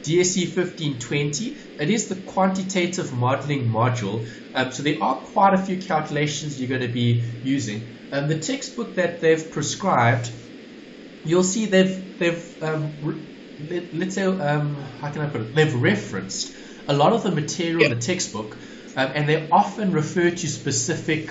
DSC 1520. It is the quantitative modeling module. So there are quite a few calculations you're going to be using. The textbook that they've prescribed, you'll see let's say, how can I put it? They've referenced a lot of the material in the textbook, and they often refer to specific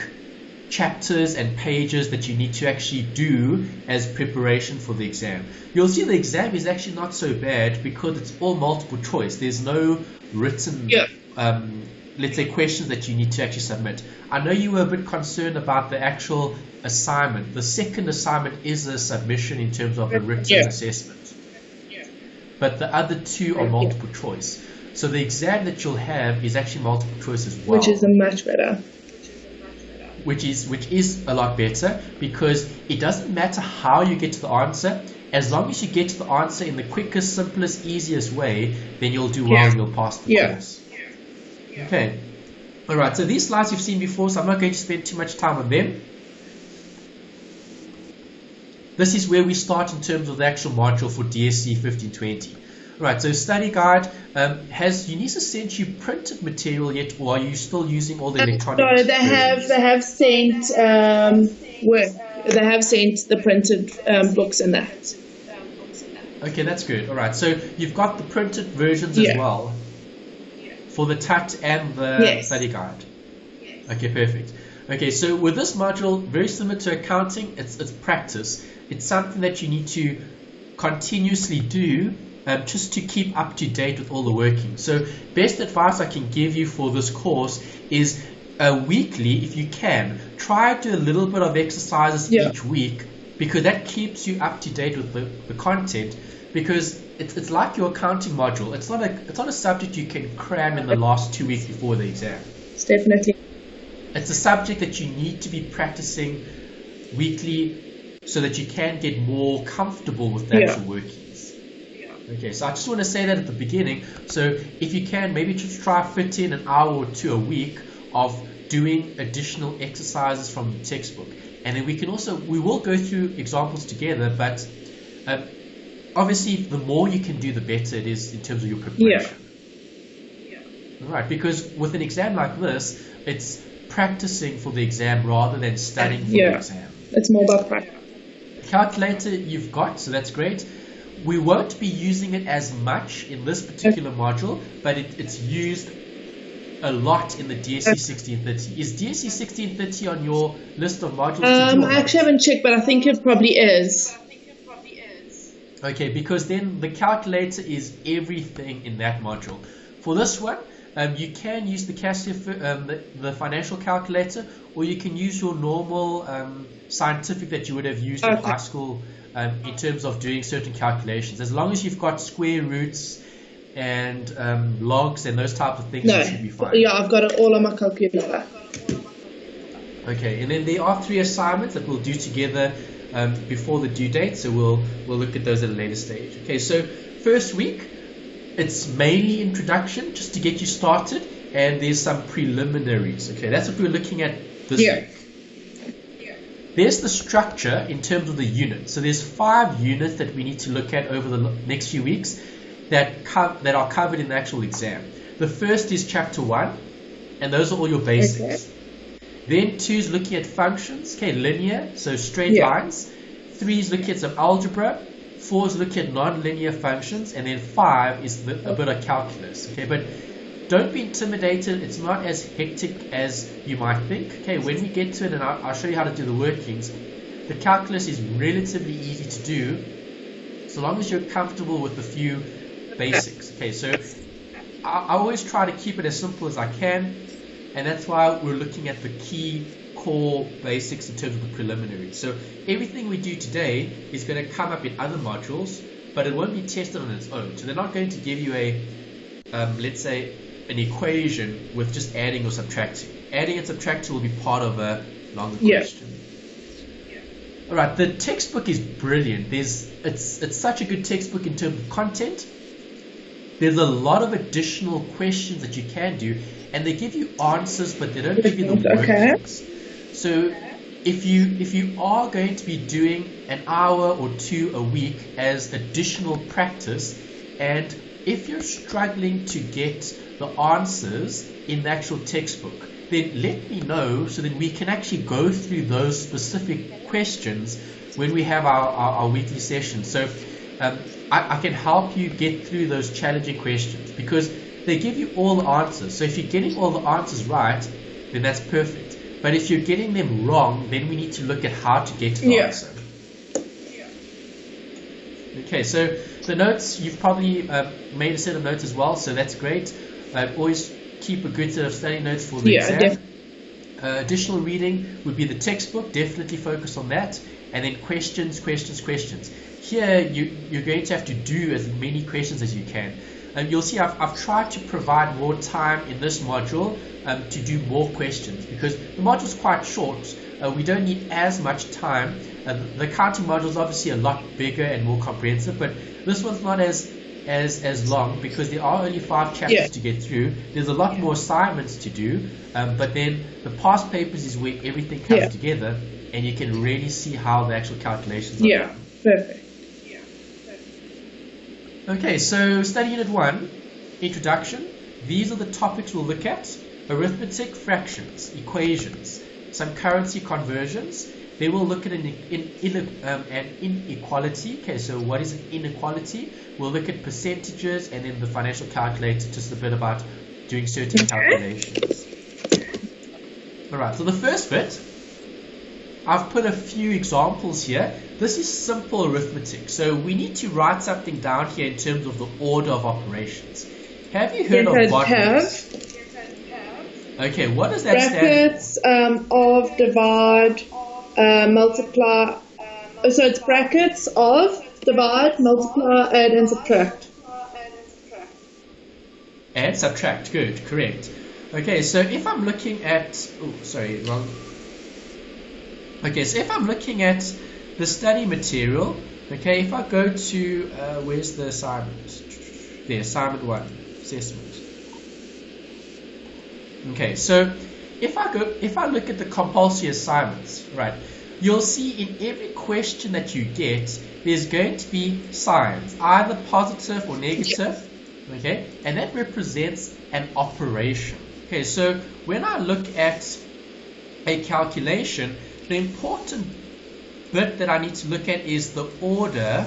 chapters and pages that you need to actually do as preparation for the exam. You'll see the exam is actually not so bad because it's all multiple choice. There's no written, let's say, questions that you need to actually submit. I know you were a bit concerned about the actual assignment. The second assignment is a submission in terms of a written assessment. But the other two are multiple choice. So the exam that you'll have is actually multiple choice as well. Which is much better. Which is a lot better, because it doesn't matter how you get to the answer. As long as you get to the answer in the quickest, simplest, easiest way, then you'll do well and you'll pass the course. Okay. All right. So these slides you've seen before, so I'm not going to spend too much time on them. This is where we start in terms of the actual module for DSC 1520. Right, so study guide, has Eunice sent you printed material yet, or are you still using all the electronic? No, they have sent they have sent the printed books and that. Okay, that's good. All right, so you've got the printed versions as well for the TUT and the study guide. Okay, perfect. Okay, so with this module, very similar to accounting, it's practice. It's something that you need to continuously do just to keep up to date with all the workings. So best advice I can give you for this course is weekly, if you can, try to do a little bit of exercises each week, because that keeps you up to date with the content, because it's like your accounting module. It's not a subject you can cram in the last 2 weeks before the exam. It's definitely. It's a subject that you need to be practicing weekly so that you can get more comfortable with the actual workings. Okay, so I just want to say that at the beginning. So if you can, maybe just try fit in an hour or two a week of doing additional exercises from the textbook. And then we will go through examples together, but obviously the more you can do, the better it is in terms of your preparation. All right, because with an exam like this, it's practicing for the exam rather than studying for the exam. It's more about practice. Calculator you've got, so that's great. We won't be using it as much in this particular module, but it's used a lot in the DSC 1630. Is DSC 1630 on your list of modules? I actually haven't checked, but I think it probably is. Okay, because then the calculator is everything in that module. For this one, you can use the financial calculator, or you can use your normal scientific that you would have used in high school in terms of doing certain calculations. As long as you've got square roots and logs and those types of things, you should be fine. Yeah, I've got it all on my calculator. Okay, and then there are 3 assignments that we'll do together before the due date, so we'll look at those at a later stage. Okay, so first week, it's mainly introduction, just to get you started, and there's some preliminaries. Okay, that's what we're looking at this week. There's the structure in terms of the units. So there's 5 units that we need to look at over the next few weeks that are covered in the actual exam. The first is chapter 1, and those are all your basics. Then 2 is looking at functions, linear, so straight lines. 3 is looking at some algebra. 4 is looking at non-linear functions, and then 5 is a bit of calculus. Okay, but don't be intimidated. It's not as hectic as you might think. Okay, when we get to it, and I'll show you how to do the workings, the calculus is relatively easy to do, so long as you're comfortable with a few basics. Okay, so I always try to keep it as simple as I can, and that's why we're looking at the key core basics in terms of the preliminaries. So everything we do today is going to come up in other modules, but it won't be tested on its own. So they're not going to give you let's say, an equation with just adding or subtracting. Adding and subtracting will be part of a longer question. All right, the textbook is brilliant. It's such a good textbook in terms of content. There's a workings. Of additional questions that you can do, and they give you answers, but they don't give you the workings. So if you are going to be doing an hour or 2 a week as additional practice, and if you're struggling to get the answers in the actual textbook, then let me know so that we can actually go through those specific questions when we have our weekly session. So I can help you get through those challenging questions because they give you all the answers. So if you're getting all the answers right, then that's perfect. But if you're getting them wrong, then we need to look at how to get to the answer. Okay, so the notes, you've probably made a set of notes as well, so that's great. Always keep a good set of study notes for the exam. Additional reading would be the textbook, definitely focus on that. And then questions. Here you're going to have to do as many questions as you can. You'll see I've tried to provide more time in this module to do more questions because the module is quite short. We don't need as much time. The accounting module is obviously a lot bigger and more comprehensive, but this one's not as long because there are only 5 chapters to get through. There's a lot more assignments to do, but then the past papers is where everything comes together and you can really see how the actual calculations are done. Perfect. Okay, so study unit 1, introduction. These are the topics we'll look at: arithmetic, fractions, equations, some currency conversions. Then we'll look at an inequality. Okay, so what is an inequality? We'll look at percentages and then the financial calculator, just a bit about doing certain calculations. Alright, so the first bit, I've put a few examples here. This is simple arithmetic. So we need to write something down here in terms of the order of operations. Have you heard of BODMAS? Okay, what does that brackets, stand for? Of, divide, multiply. So it's brackets of, divide, multiply, add, and subtract. And subtract, good, correct. Okay, so if I'm looking at, Okay, so if I'm looking at the study material, okay, if I go to, where's the assignment? There, assignment 1, assessment. Okay, so if I look at the compulsory assignments, right, you'll see in every question that you get, there's going to be signs, either positive or negative, okay, and that represents an operation. Okay, so when I look at a calculation, the important bit that I need to look at is the order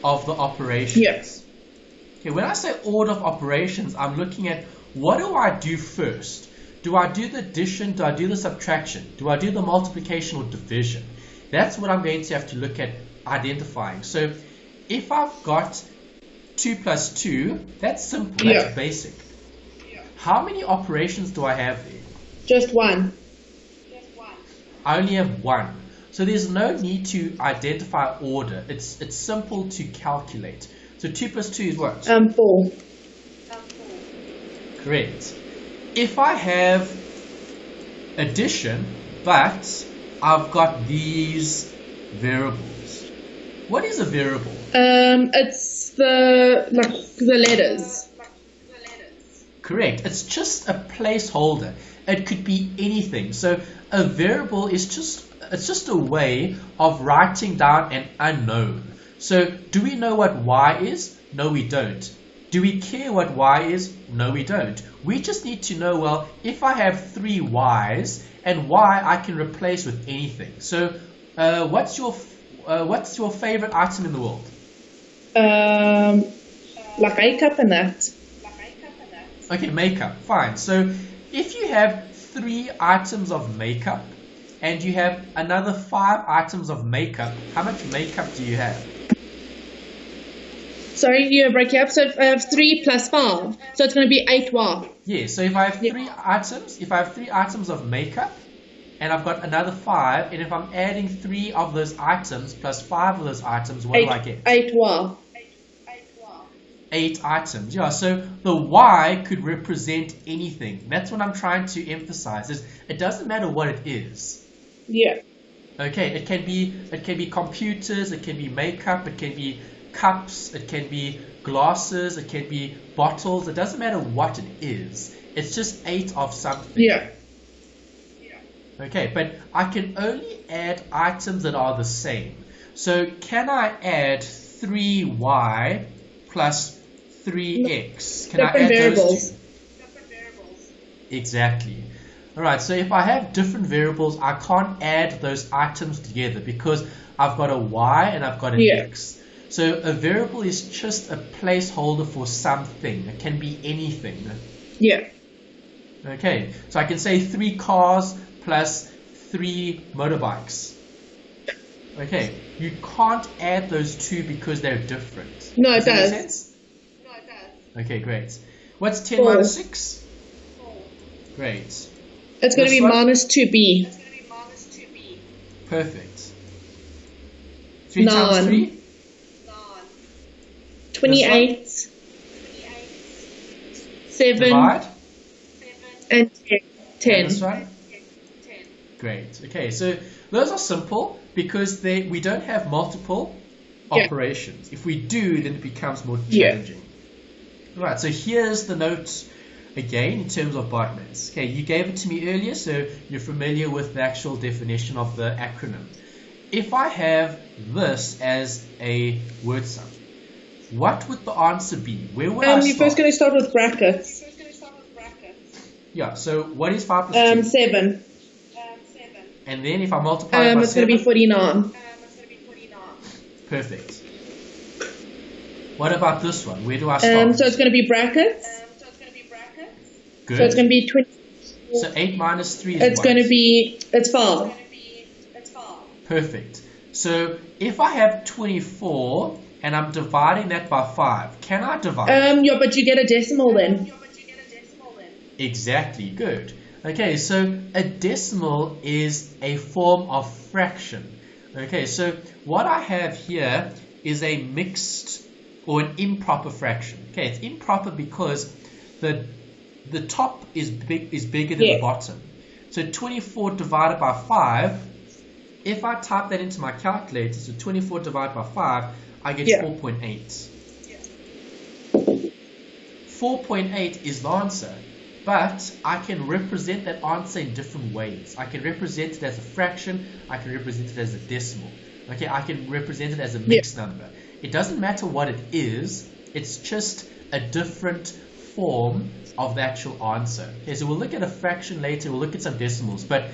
of the operations. Yes. Okay, when I say order of operations, I'm looking at what do I do first? Do I do the addition? Do I do the subtraction? Do I do the multiplication or division? That's what I'm going to have to look at identifying. So if I've got 2 plus 2, that's simple, that's basic. How many operations do I have there? Just one. I only have one. So there's no need to identify order. It's simple to calculate. So 2 plus 2 is what? 4. Correct. If I have addition, but I've got these variables. What is a variable? It's the letters. Correct. It's just a placeholder. It could be anything. So a variable is just a way of writing down an unknown. So do we know what y is? No, we don't. Do we care what y is? No, we don't. We just need to know, well, if I have 3 y's, and y I can replace with anything. So what's your favorite item in the world? Like makeup and that. Okay, makeup, fine. So if you have 3 items of makeup and you have another 5 items of makeup, how much makeup do you have? Sorry, you're breaking up. So if I have 3 plus 5, so it's going to be 8y. Yeah, so if I have 3 items of makeup and I've got another 5, and if I'm adding 3 of those items plus 5 of those items, what do I get? 8y. 8 items. Yeah, so the y could represent anything. That's what I'm trying to emphasize. Is it doesn't matter what it is. Yeah. Okay, it can be computers, it can be makeup, it can be cups, it can be glasses, it can be bottles. It doesn't matter what it is. It's just 8 of something. Yeah. Okay, but I can only add items that are the same. So can I add 3y plus 3x. Can Different I add variables. those two? Exactly. Alright, so if I have different variables, I can't add those items together because I've got a y and I've got an x. So a variable is just a placeholder for something. It can be anything. Yeah. Okay, so I can say 3 cars plus 3 motorbikes. Okay, you can't add those two because they're different. No, it Does that does. make sense? Okay, great. What's 10 4. minus 6? Great. It's going to This be one? minus 2b. Perfect. 3 times 9. 3? 28. 7. Divide? And 10. And this one? Great. Okay, so those are simple because we don't have multiple operations. If we do, then it becomes more challenging. Right, so here's the note again in terms of BODMAS. Okay, you gave it to me earlier, so you're familiar with the actual definition of the acronym. If I have this as a word sum, what would the answer be? Where would I start? You're first going to start with brackets. Yeah, so what is 5 plus 2? 7. And then if I multiply it by it's going to 7? be 49. Perfect. What about this one? Where do I start? So it's going to be brackets. Good. So it's going to be 20. So 8 minus 3 is It's what? going to be, it's 5. Perfect. So if I have 24 and I'm dividing that by 5, can I divide? Yeah, but you get a decimal then. Exactly, good. Okay, so a decimal is a form of fraction. Okay, so what I have here is a mixed or an improper fraction. Okay, it's improper because the top is bigger than the bottom. So 24 divided by 5, if I type that into my calculator, so 24 divided by 5, I get 4.8. 4.8 is the answer, but I can represent that answer in different ways. I can represent it as a fraction, I can represent it as a decimal. Okay, I can represent it as a mixed number. It doesn't matter what it is, it's just a different form of the actual answer. Okay, so we'll look at a fraction later, we'll look at some decimals, but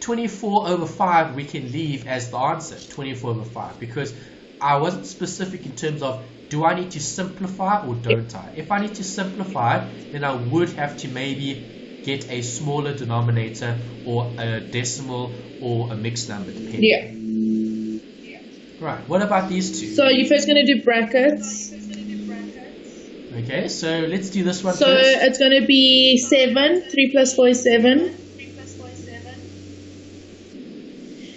24 over 5 we can leave as the answer, 24 over 5, because I wasn't specific in terms of do I need to simplify or don't I? If I need to simplify, then I would have to maybe get a smaller denominator or a decimal or a mixed number, depending. Right, what about these two? So you're first going to do brackets. Okay, so let's do this one so first. So it's going to be 7. 3 plus 4 is 7.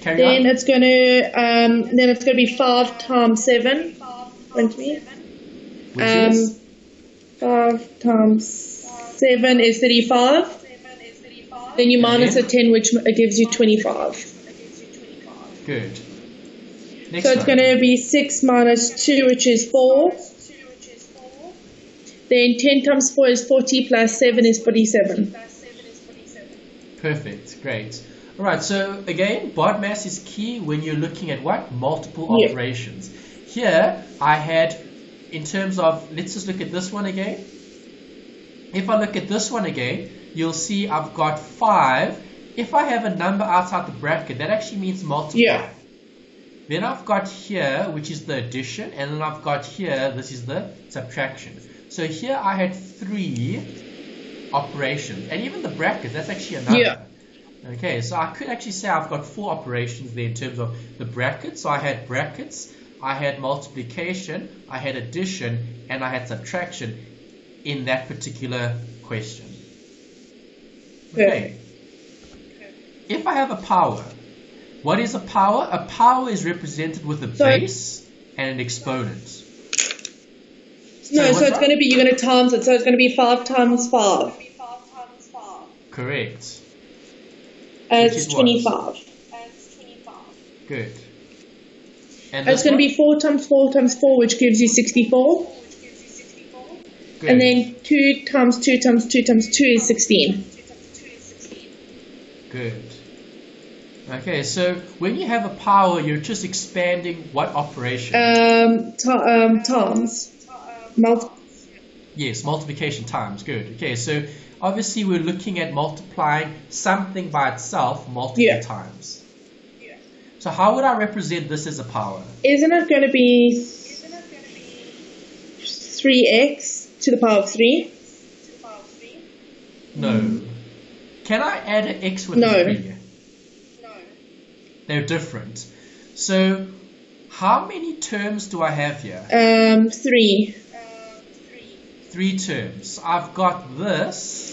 Carry then on. it's going to be 5 times 7. Which is? 5 times 7 is 35. Then you minus a 10, which gives you 25. Good. Next so it's one. going to be 6 minus 2, which is 4. Then 10 times 4 is 40, plus 7 is 47. Perfect, great. Alright, so again, BODMAS is key when you're looking at what? Multiple operations. Here, I had, in terms of, let's just look at this one again. If I look at this one again, you'll see I've got 5. If I have a number outside the bracket, that actually means multiply. Then I've got here, which is the addition, and then I've got here, this is the subtraction. So here I had 3 operations, and even the bracket, that's actually a number. Okay, so I could actually say I've got 4 operations there in terms of the brackets. So I had brackets, I had multiplication, I had addition, and I had subtraction in that particular question. Okay. If I have a power, what is a power? A power is represented with a base and an exponent. So it's going to be, you're going to times it, so it's going to be 5 times 5. Correct. It's 25. Good. And it's going to be 4 times 4 times 4, which gives you 64. Good. And then 2 times 2 times 2 times 2 is 16. Good. Okay, so when you have a power, you're just expanding what operation? Times. Yes, multiplication times. Good. Okay, so obviously we're looking at multiplying something by itself multiple times. So how would I represent this as a power? Isn't it going to be 3x to the power of 3? No. Can I add an x with a 3? No. They're different. So how many terms do I have here? 3. 3 terms. I've got this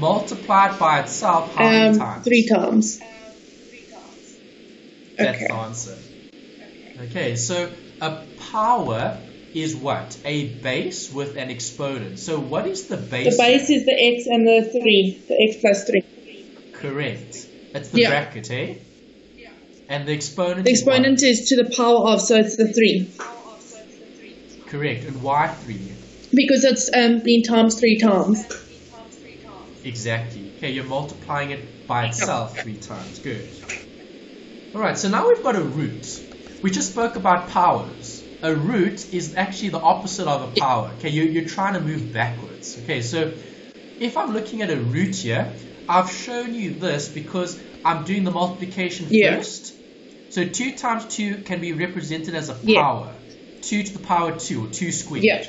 multiplied by itself how many times? 3 times. That's the answer. Okay, so a power is what? A base with an exponent. So what is the base? The base is the x and the 3. The x plus 3. Correct. It's the bracket, eh? Yeah. And the exponent? The exponent is to the power of, so it's the 3. Correct. And why 3? Because it's been times 3 times. Exactly. Okay, you're multiplying it by itself 3 times. Good. Alright, so now we've got a root. We just spoke about powers. A root is actually the opposite of a power. Okay, you're trying to move backwards. Okay, so if I'm looking at a root here, I've shown you this because I'm doing the multiplication first. So 2 times 2 can be represented as a power. 2 to the power 2 or 2 squared.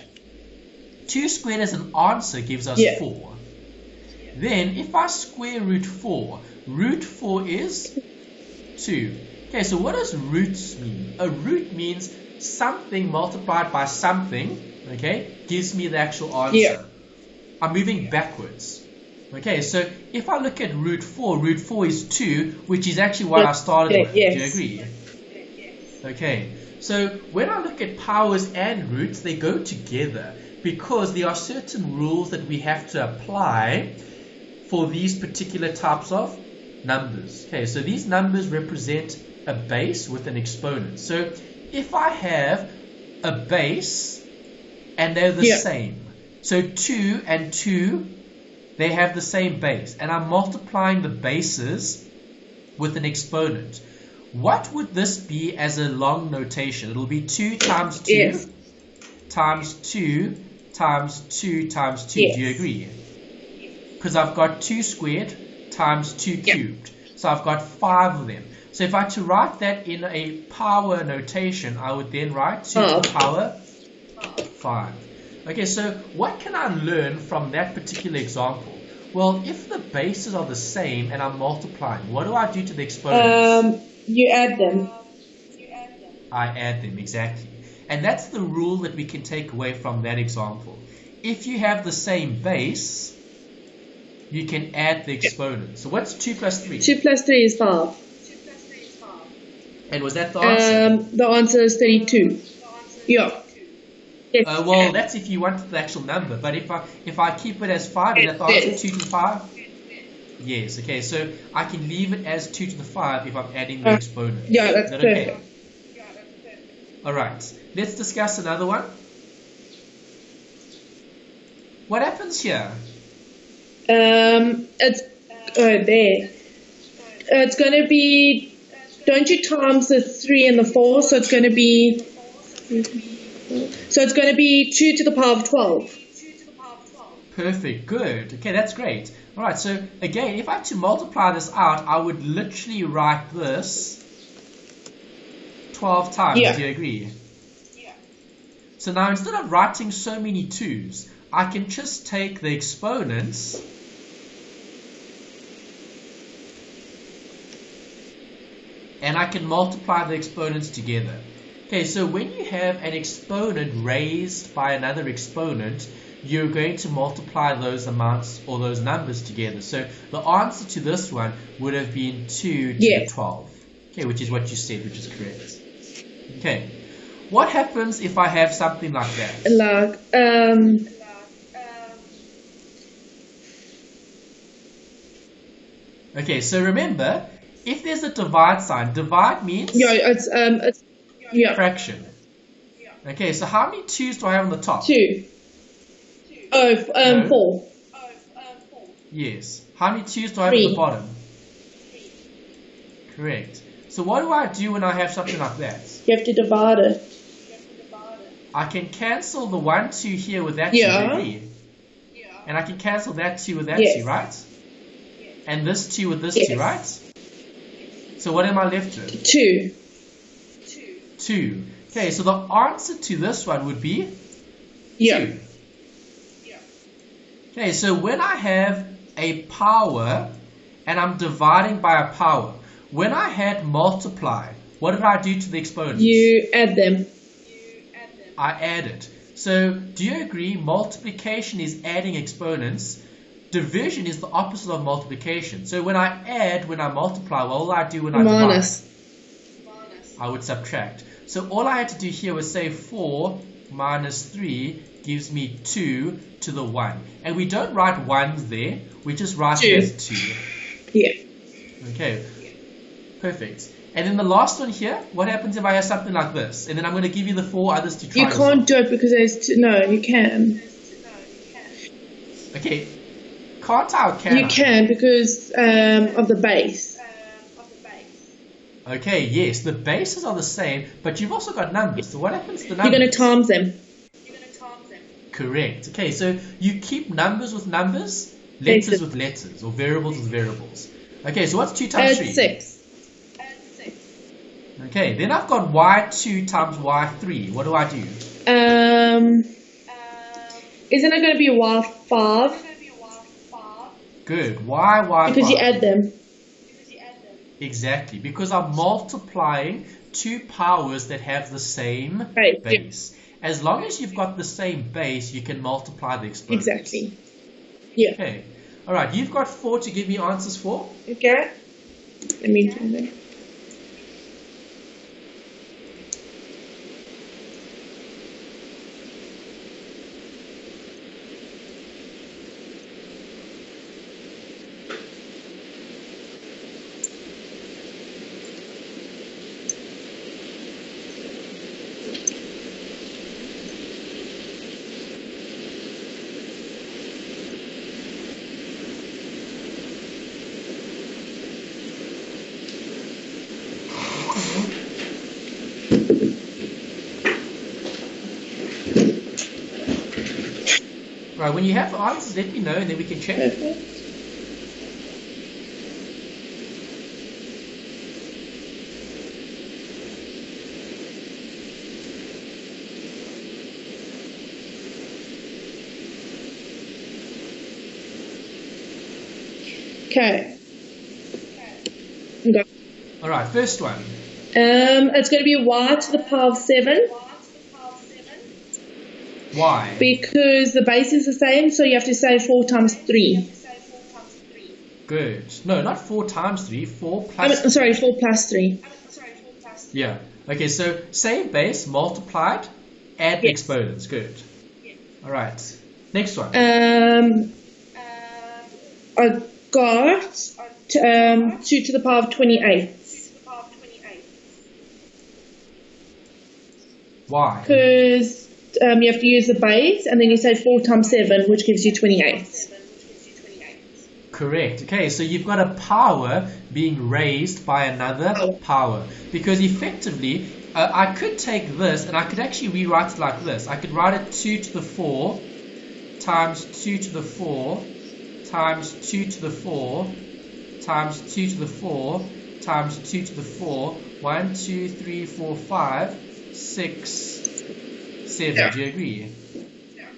2 squared as an answer gives us 4. Then if I square root 4 is 2. Okay, so what does roots mean? A root means something multiplied by something, okay, gives me the actual answer. I'm moving backwards. Okay, so if I look at root 4 is 2, which is actually what I started with. Do you agree? Okay, so when I look at powers and roots, they go together because there are certain rules that we have to apply for these particular types of numbers. Okay, so these numbers represent a base with an exponent. So if I have a base and they're the same, so 2 and 2, they have the same base, and I'm multiplying the bases with an exponent. What would this be as a long notation? It'll be 2 times 2 times 2 times 2 times 2. Do you agree? Because I've got 2 squared times 2 cubed. So I've got 5 of them. So if I had to write that in a power notation, I would then write 2 to the power 5. Okay, so what can I learn from that particular example? Well, if the bases are the same and I'm multiplying, what do I do to the exponents? You add them. I add them, exactly. And that's the rule that we can take away from that example. If you have the same base, you can add the exponent. So what's 2 plus 3? 2 plus 3 is 5. And was that the answer? The answer is 32. Yeah. Well, that's if you want the actual number. But if I keep it as 5, is that the answer 2 to the 5? Yes. Okay. So I can leave it as 2 to the 5 if I'm adding the exponent. Yeah, that's perfect. Okay? All right. Let's discuss another one. What happens here? It's there. It's going to be. Don't you times the 3 and the 4? So it's going to be. So it's going to be 2 to the power of 12. Perfect. Good. Okay, that's great. All right. So again, if I had to multiply this out, I would literally write this 12 times. Do you agree? Yeah. So now instead of writing so many 2's, I can just take the exponents and I can multiply the exponents together. Okay, so when you have an exponent raised by another exponent, you're going to multiply those amounts or those numbers together. So the answer to this one would have been 2 to the 12. Okay, which is what you said, which is correct. Okay, what happens if I have something like that? Okay, so remember, if there's a divide sign, divide means it's fraction. Okay, so how many 2's do I have on the top? 2. 4. Yes. How many 2's do I have at the bottom? 3. Correct. So what do I do when I have something like that? You have to divide it. I can cancel the 1, 2 here with that 2, Yeah. you agree? And I can cancel that 2 with that Yes. 2, right? And this 2 with this Yes. 2, right? So what am I left with? 2. 2. Okay, so the answer to this one would be Yeah. 2. Okay, so when I have a power and I'm dividing by a power, when I had multiply, what did I do to the exponents? You add them. I added. So do you agree multiplication is adding exponents? Division is the opposite of multiplication. So when I add, when I multiply, what will I do when I Minus. divide? I would subtract. So all I had to do here was say 4 minus 3 gives me 2 to the 1. And we don't write 1s there, we just write it as 2. Yeah. Okay, perfect. And then the last one here, what happens if I have something like this? And then I'm going to give you the 4 others to try. You can't do it because there's no, you can. Okay, can't I or can You I? can because of the base. Okay, yes, the bases are the same, but you've also got numbers. So what happens to the You're numbers? going to times them. Correct. Okay, so you keep numbers with numbers, letters with letters, or variables with variables. Okay, so what's 2 times 3? 6. Okay, then I've got y2 times y3. What do I do? Isn't it going to be y5? Good. Y. Because you add them. Exactly, because I'm multiplying 2 powers that have the same Right. base. As long as you've got the same base, you can multiply the exponents. Exactly. Yeah. Okay. All right, you've got 4 to give me answers for. Okay. Let me do that. Right, when you have the answers, let me know and then we can check. Perfect. Okay. Go. All right, first one. It's going to be y to the power of 7 Why? because the base is the same, so you have to say 4 times 3. Good. No, not 4 times 3. 4 plus. Sorry, 4 plus 3. Yeah. Okay, so same base multiplied, add the exponents. Good. All right. Next one. I got 2 to the power of 28 Why? because you have to use the base and then you say 4 times 7, which gives you 28. Correct. Okay, so you've got a power being raised by another power. Because effectively, I could take this and I could actually rewrite it like this. I could write it 2 to the 4 times 2 to the 4 times 2 to the 4 times 2 to the 4 times 2 to the 4. 1, 2, 3, 4, 5, 6, 7. Yeah. Do you agree?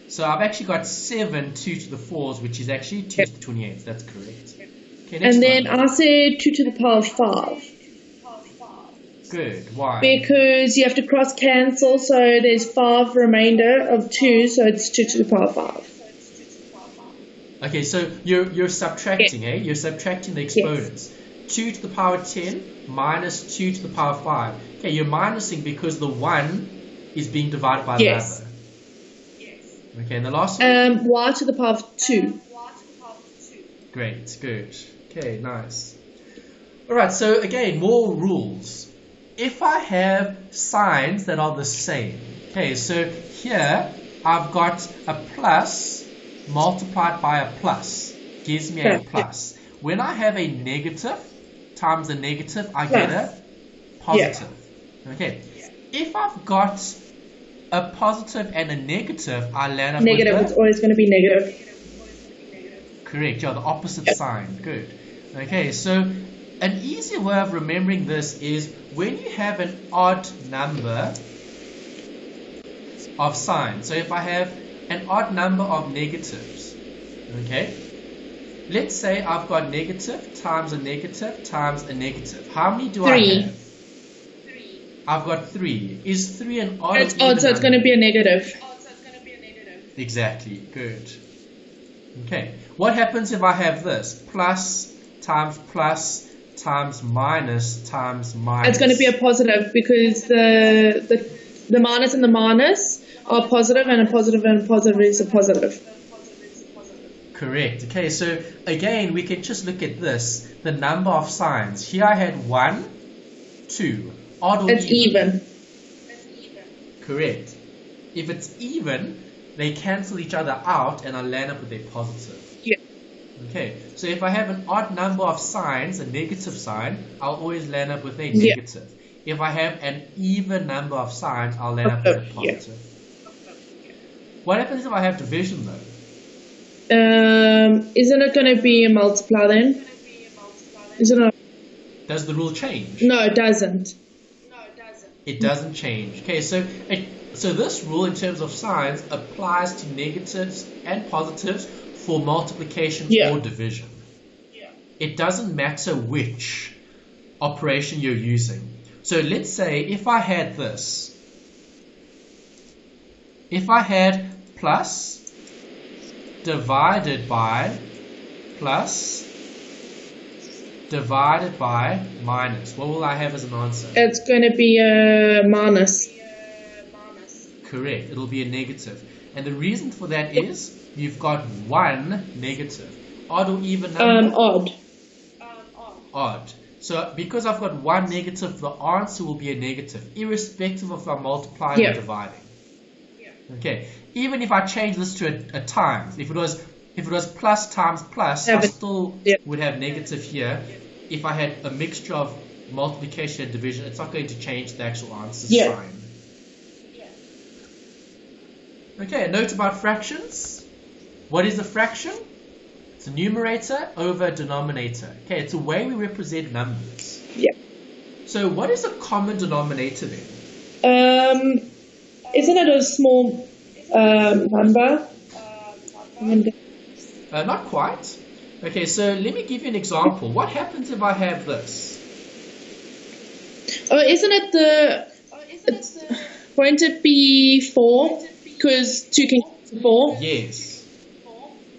So I've actually got 7 2 to the 4s, which is actually 2 to the 28. That's correct. Okay, next And then one. I said 2 to the power of 5 Good. Why? because you have to cross cancel, so there's 5 remainder of 2, so it's 2 to the power of 5. Okay, so you're subtracting, eh? You're subtracting the exponents. 2 to the power 10 minus 2 to the power 5. Okay, you're minusing because the 1 is being divided by the other. Okay, and the last one? Y to the power of 2. Great, good. Okay, nice. Alright, so again, more rules. If I have signs that are the same, okay, so here I've got a plus multiplied by a plus, gives me a plus. When I have a negative times a negative, I get a positive. Okay, if I've got a positive and a negative, I land up Negative. with It's always going to be negative. correct, yeah, the opposite sign. Good. Okay, so an easy way of remembering this is when you have an odd number of signs. So if I have an odd number of negatives, okay, let's say I've got negative times a negative times a negative. How many do I have? I've got 3. Is 3 an odd? It's odd, so it's going to be a negative. Exactly. Good. Okay. What happens if I have this? Plus times minus times minus. It's going to be a positive because the minus and the minus are positive, and a positive and a positive is a positive. Correct. Okay, so again, we can just look at this. The number of signs. Here I had 1, 2. Odd or it's even. Correct. If it's even, they cancel each other out and I land up with a positive. Yeah. Okay, so if I have an odd number of signs, a negative sign, I'll always land up with a negative. If I have an even number of signs, I'll land up with a positive. What happens if I have division though? Isn't it going to be a multiply then? Isn't it? Does the rule change? No, it doesn't. It doesn't change. Okay, so this rule in terms of signs applies to negatives and positives for multiplication or division. It doesn't matter which operation you're using. So let's say if I had this, if I had plus divided by plus divided by minus, what will I have as an answer? It's going to be a minus. Correct, it'll be a negative. And the reason for that is you've got one negative. Odd or even number? Odd. Odd. So because I've got one negative, the answer will be a negative, irrespective of if I'm multiplying or dividing. Okay. Even if I change this to a times, if it was plus times plus, I still would have negative here. If I had a mixture of multiplication and division, it's not going to change the actual answer sign. Okay, a note about fractions. What is a fraction? It's a numerator over a denominator. Okay, it's a way we represent numbers. Yeah. So what is a common denominator then? Isn't it a small number? Not quite. Okay, so let me give you an example. What happens if I have this? Oh, isn't it won't it be 4? Because 2 can go to 4. Yes.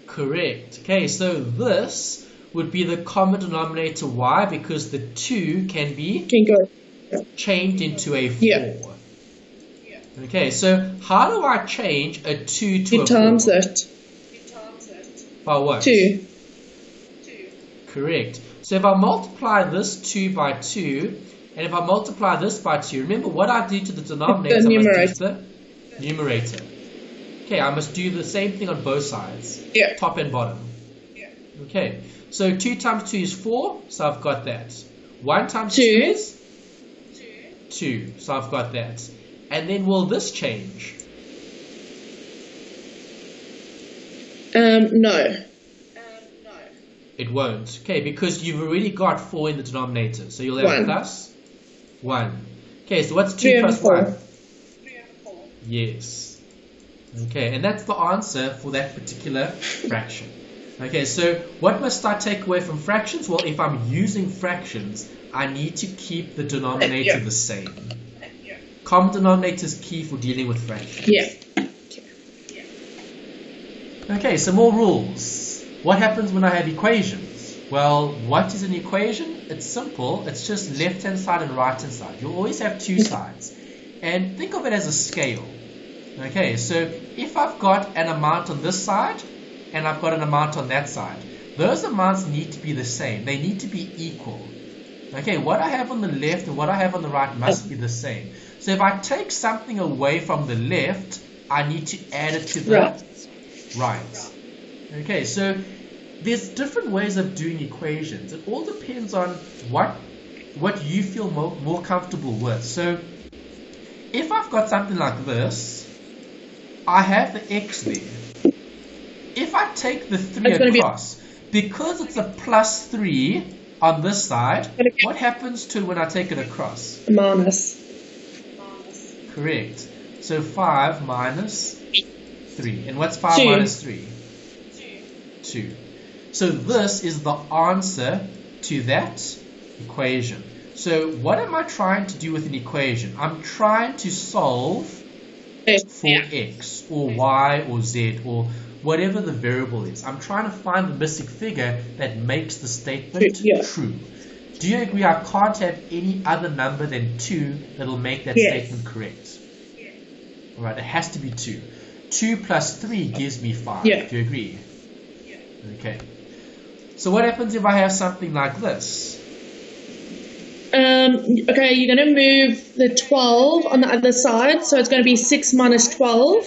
Correct. Okay, so this would be the common denominator. Why? Because the 2 can go changed into a 4. Yeah. Okay, so how do I change a 2 to a 4? You times it. By what? 2. Correct. So if I multiply this 2 by 2, and if I multiply this by 2, remember what I do to the denominator, The I numerator. must do the numerator. Okay, I must do the same thing on both sides. Yeah. Top and bottom. Okay, so 2 times 2 is 4, so I've got that. 1 times 2 is 2, so I've got that. And then will this change? No. It won't. Okay, because you've already got 4 in the denominator. So you'll have 1. plus 1. Okay, so what's 2 3 plus and 4. 1? Yes. Okay, and that's the answer for that particular fraction. Okay, so what must I take away from fractions? Well, if I'm using fractions, I need to keep the denominator the same. Common denominator is key for dealing with fractions. Yeah. Okay, some more rules. What happens when I have equations? Well, what is an equation? It's simple. It's just left-hand side and right-hand side. You'll always have two sides. And think of it as a scale. Okay, so if I've got an amount on this side and I've got an amount on that side, those amounts need to be the same. They need to be equal. Okay, what I have on the left and what I have on the right must be the same. So if I take something away from the left, I need to add it to the right. Okay, so there's different ways of doing equations. It all depends on what you feel more comfortable with. So if I've got something like this, I have the x there. If I take the 3 across, because it's a plus 3 on this side, what happens to it when I take it across? Minus. Correct. So 5 minus 3. And what's 5 2. minus 3? 2. So this is the answer to that equation. So what am I trying to do with an equation? I'm trying to solve for x or y or z or whatever the variable is. I'm trying to find the missing figure that makes the statement true. Do you agree I can't have any other number than 2 that will make that statement correct? Alright, it has to be 2. 2 plus 3 gives me 5. Do you agree? Okay. So what happens if I have something like this? Okay, you're going to move the 12 on the other side, so it's going to be 6 minus 12.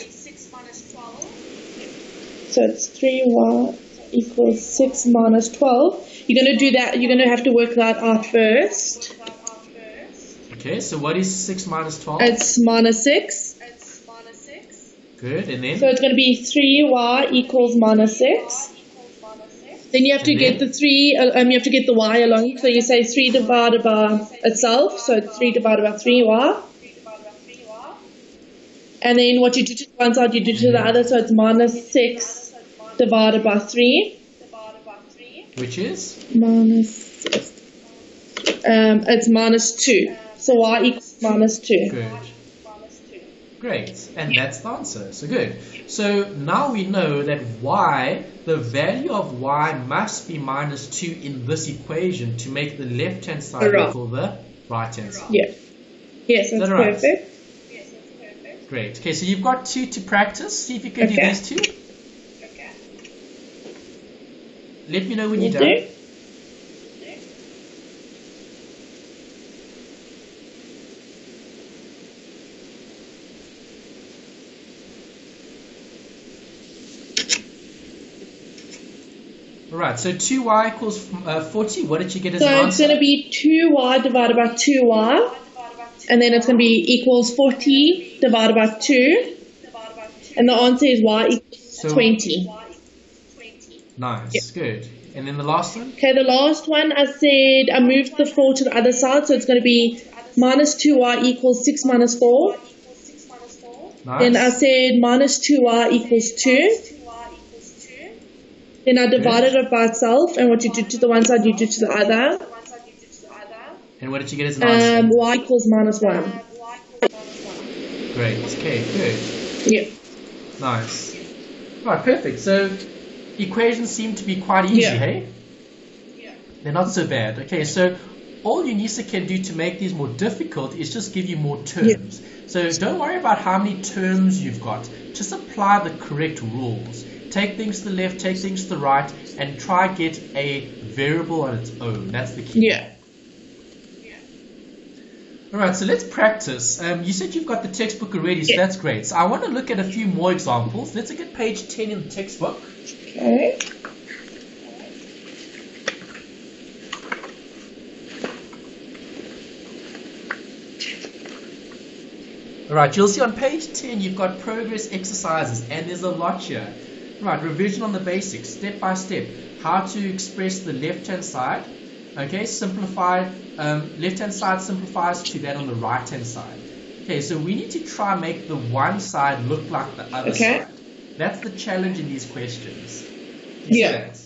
So it's 3y equals 6 minus 12. You're going to do that, you're going to have to work that out first. Okay, so what is 6 minus 12? It's minus 6. Good, and then? So it's going to be 3y equals minus 6. Then you have to get the 3, you have to get the y along. So you say 3 divided by itself. So it's 3 divided by 3y. And then what you do to one side, you do to the other. So it's minus 6 divided by 3. Which is? Minus, it's minus 2. So y equals minus 2. Good. Great. And that's the answer. So good. So now we know that y, the value of y must be minus 2 in this equation to make the left-hand side equal the right-hand side. Yeah. Yes, that's perfect. Great. Okay, so you've got 2 to practice. See if you can do these 2. Let me know when you're done. Alright, so 2y equals 40. What did you get as an answer? So it's going to be 2y divided by 2y. And then it's going to be equals 40 divided by 2. And the answer is y equals 20. Nice, good. And then the last one? Okay, the last one, I said I moved the 4 to the other side. So it's going to be minus 2y equals 6 minus 4. Nice. Then I said minus 2y equals 2. Then I divided it by itself, and what you do to the one side, you do to the other. And what did you get as an answer? Y equals minus 1. Great. Okay, good. Yeah. Nice. Right, perfect. So equations seem to be quite easy, hey? Yeah. They're not so bad. Okay, so all UNISA can do to make these more difficult is just give you more terms. So don't worry about how many terms you've got. Just apply the correct rules. Take things to the left, take things to the right, and try get a variable on its own. That's the key. Yeah. Alright, so let's practice. You said you've got the textbook already, so that's great. So I want to look at a few more examples. Let's look at page 10 in the textbook. Okay. Alright, you'll see on page 10 you've got progress exercises, and there's a lot here. Right, revision on the basics, step by step. How to express the left-hand side. Okay, simplify. Left-hand side simplifies to that on the right-hand side. Okay, so we need to try and make the one side look like the other side. That's the challenge in these questions. You see that?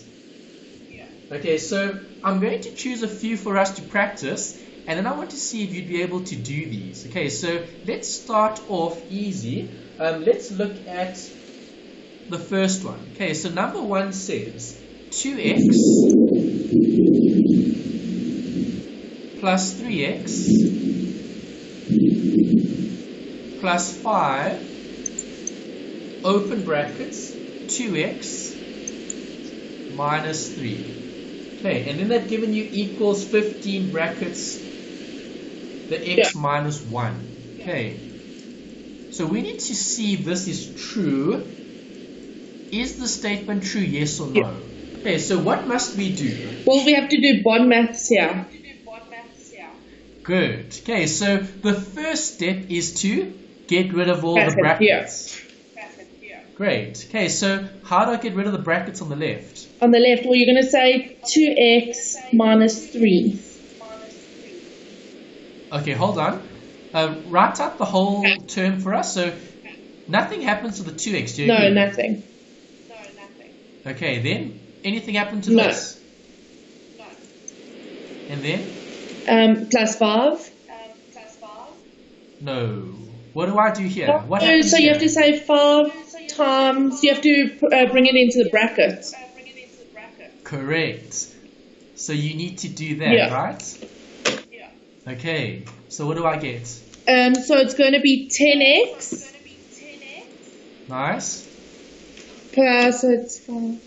Okay, so I'm going to choose a few for us to practice, and then I want to see if you'd be able to do these. Okay, so let's start off easy. Let's look at the first one. Okay, so number 1 says 2x plus 3x plus 5 open brackets 2x minus 3. Okay, and then they've given you equals 15 brackets the x minus 1. Okay, so we need to see if this is true. Is the statement true, yes or no? Okay, so what must we do? Well, we have to do BODMAS here. Good. Okay, so the first step is to get rid of all the brackets. Great. Okay, so how do I get rid of the brackets on the left? On the left, well, you're going to say 2x minus 3. Okay, hold on. Write out the whole term for us. So nothing happens to the 2x, do you agree? No, nothing. Okay, then anything happen to this? No. And then? Plus 5. No. What do I do here? What So happens you here? have to say 5 times, you have to bring it into the brackets. Correct. So you need to do that, right? Okay, so what do I get? So it's going to be 10x. Nice. Plus it's 5.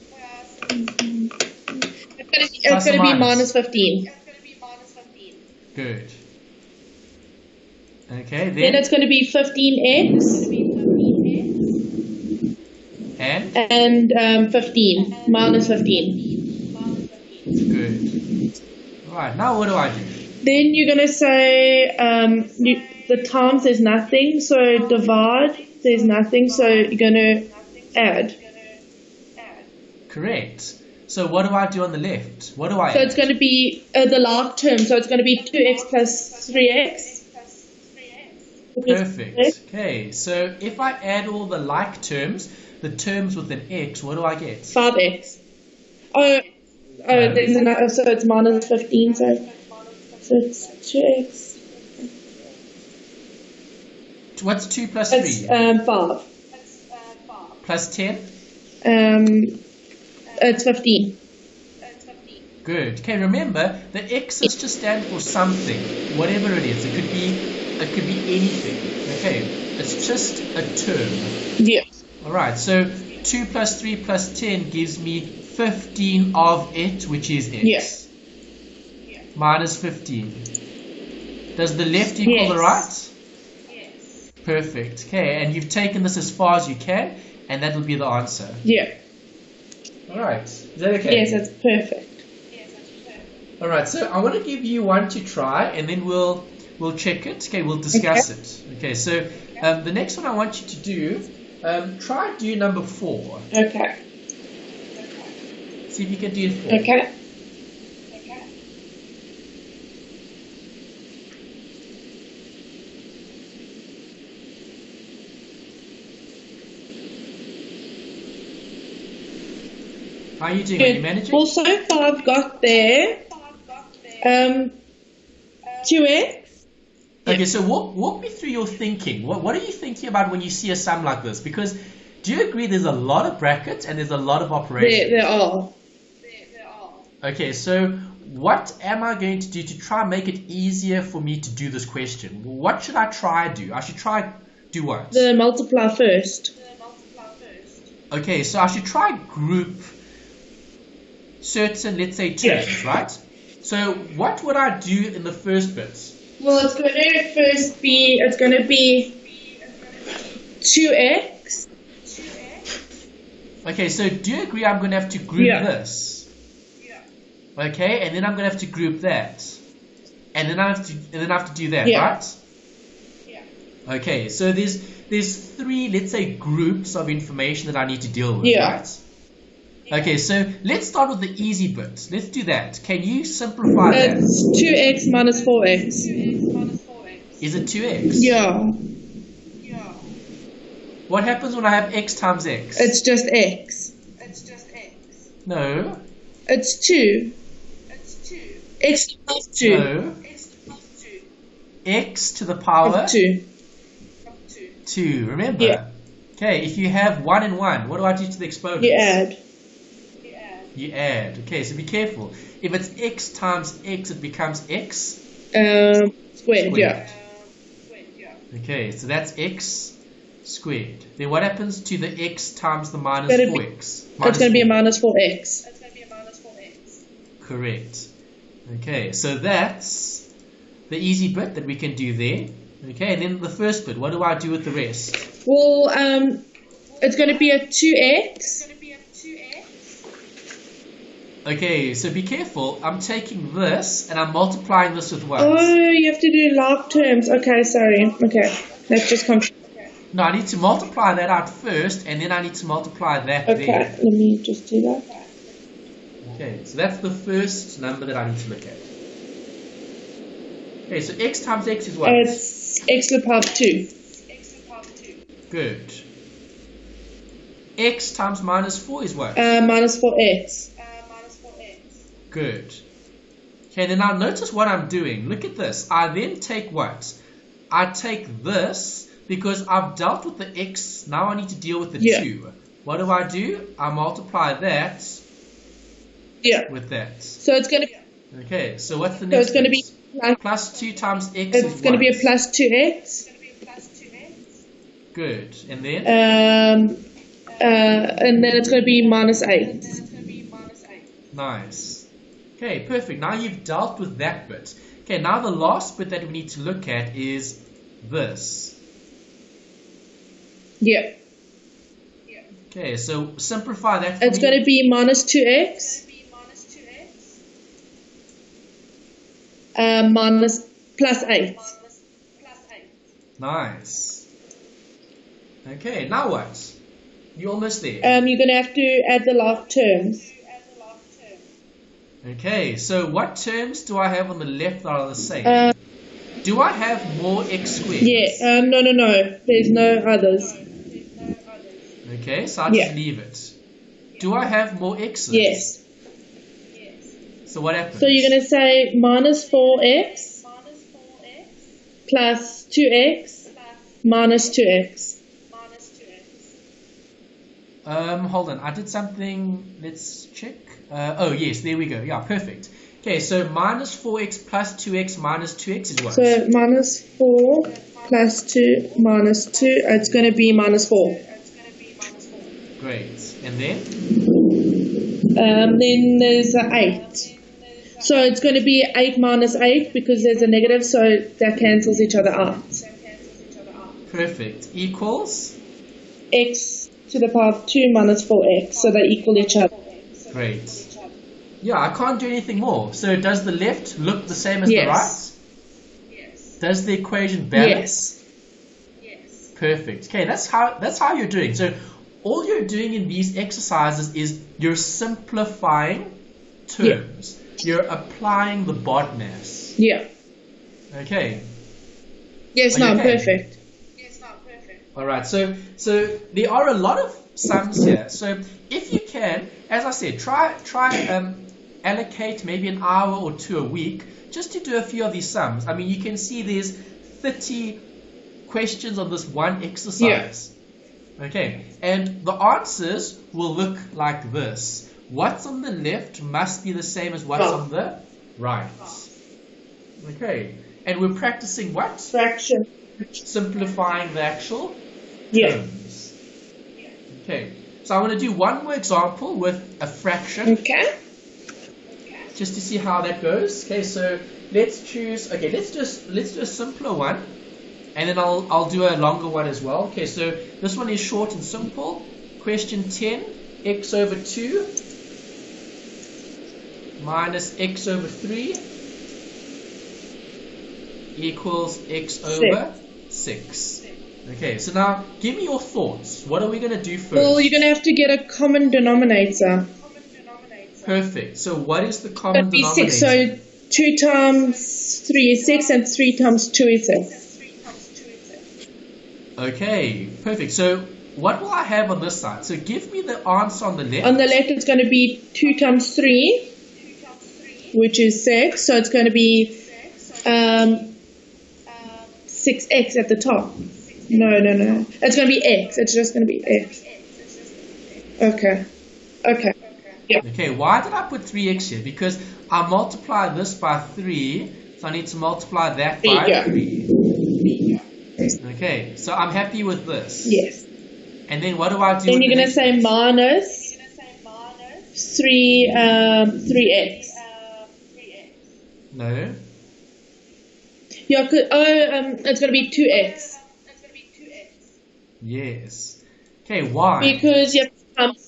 It's going to be minus 15. Good. Okay, Then it's going to be 15x. And 15. Minus 15. Good. Alright, now what do I do? Then you're going to say the times there's nothing, so divide, there's nothing, so you're going to add. Correct. So what do I do on the left? What do I So add? it's going to be the like term, so it's going to be 2x plus 3x. Perfect. Okay, so if I add all the like terms, the terms with an x, what do I get? 5x. There's another, so it's minus 15, so it's 2x. What's 2 plus 3? It's 5. Plus 10? It's 15. Good. Okay, remember, the x's just stand for something, whatever it is. It could be anything. Okay, it's just a term. Yeah. Alright, so 2 plus 3 plus 10 gives me 15 of it, which is x. Yes. Minus 15. Does the left equal the right? Yes. Perfect. Okay, and you've taken this as far as you can, and that will be the answer. Yeah. Alright, is that okay? Yes, that's perfect. Alright, so I want to give you one to try, and then we'll check it. Okay, we'll discuss it. Okay, so the next one I want you to do, try do number 4. Okay. See if you can do it 4. Okay. How are you doing? Are you managing? Well, so far I've got there 2x. Okay, so walk me through your thinking. What are you thinking about when you see a sum like this? Because do you agree there's a lot of brackets and there's a lot of operations? There are. Okay, so what am I going to do to try and make it easier for me to do this question? What should I try do? I should try do what? The multiply first. Okay, so I should try group certain, let's say, terms, right? So what would I do in the first bit? Well, it's going to be 2x. Okay, so do you agree I'm going to have to group this? Okay, and then I'm going to have to group that. And then I have to do that, right? Okay, so there's 3, let's say, groups of information that I need to deal with, right? Okay, so let's start with the easy bit. Let's do that. Can you simplify that? It's 2x minus 4x. Is it 2x? Yeah. What happens when I have x times x? It's just x. No. It's 2. X to the power 2. No. X to the power Of 2. 2. Remember? Yeah. Okay, if you have 1 and 1, what do I do to the exponents? You add. You add. Okay, so be careful. If it's x times x, it becomes x Squared, yeah. Okay, so that's x squared. Then what happens to the x times the minus That'd 4x? It's going to be a minus 4x. Correct. Okay, so that's the easy bit that we can do there. Okay, and then the first bit, what do I do with the rest? Well, it's going to be a 2x Okay, so be careful. I'm taking this and I'm multiplying this with what? Oh, you have to do log terms. Okay, sorry. Okay, that's just confusing. No, I need to multiply that out first, and then I need to multiply that Okay, there. let me just do that. Okay, so that's the first number that I need to look at. Okay, so x times x is what? It's x to the power of 2. Good. X times minus 4 is what? Minus 4x. Good. Okay, then now notice what I'm doing. Look at this. I then take what? I take this because I've dealt with the x. Now I need to deal with the 2. What do? I multiply that with that. So it's going to be... Okay, so what's the next? So it's going to be... Plus 2 times x is what? It's going to be a plus 2x. Good. And then? And then it's going to be minus 8. Nice. Okay, perfect. Now you've dealt with that bit. Okay, now the last bit that we need to look at is this. Yeah. Okay, so simplify that for It's me. going to be minus 2x. Minus plus 8. Nice. Okay, now what? You're almost there. You're going to have to add the log terms. Okay, so what terms do I have on the left that are the same? Do I have more x squared? Yeah, no. There's no others. Okay, so I'll just leave it. Do I have more x's? Yes. So what happens? So you're going to say minus 4x plus 2x minus 2x. Hold on, I did something, let's check. Oh yes, there we go, yeah, perfect. Okay, so minus 4x plus 2x minus 2x is what? So minus 4 plus 2 minus 2, it's going to be minus 4. Great, and then? Then there's an 8. So it's going to be 8 minus 8 because there's a negative, so that cancels each other out. Perfect, equals? X to the power of 2 minus 4x, so they equal each other. Great. Yeah, I can't do anything more. So does the left look the same as the right? Yes. Does the equation balance? Yes. Perfect. Okay, that's how you're doing. So all you're doing in these exercises is you're simplifying terms. You're applying the BODMAS. Yeah. Okay. Yes, no, perfect. All right. So there are a lot of sums here. So if you can, as I said, try allocate maybe an hour or 2 a week just to do a few of these sums. I mean, you can see there's 30 questions on this one exercise. Yeah. Okay. And the answers will look like this. What's on the left must be the same as what's on the right. Okay. And we're practicing what? Fraction. Simplifying the actual terms. Okay. So I want to do one more example with a fraction. Okay. Just to see how that goes. Okay, so let's choose. Okay, let's do a simpler one, and then I'll do a longer one as well. Okay, so this one is short and simple. Question 10: x over 2 minus x over 3 equals x over 6. Okay, so now give me your thoughts. What are we going to do first? Well, you're going to have to get a common denominator. Perfect. So what is the common denominator? 6. So 2 times 3 is 6 and 3 times 2 is 6. Okay, perfect. So what will I have on this side? So give me the answer on the left. On the left it's going to be 2 times 3, which is 6. So it's going to be 6x at the top. No. It's going to be x. It's just going to be x. Okay. Yep. Okay, why did I put 3x here? Because I multiply this by 3, so I need to multiply that by 3. Okay, so I'm happy with this. Yes. And then what do I do? Then you're going to say minus 3x. No. Yeah, it's going to be 2x. Yes. Okay, why? Because you have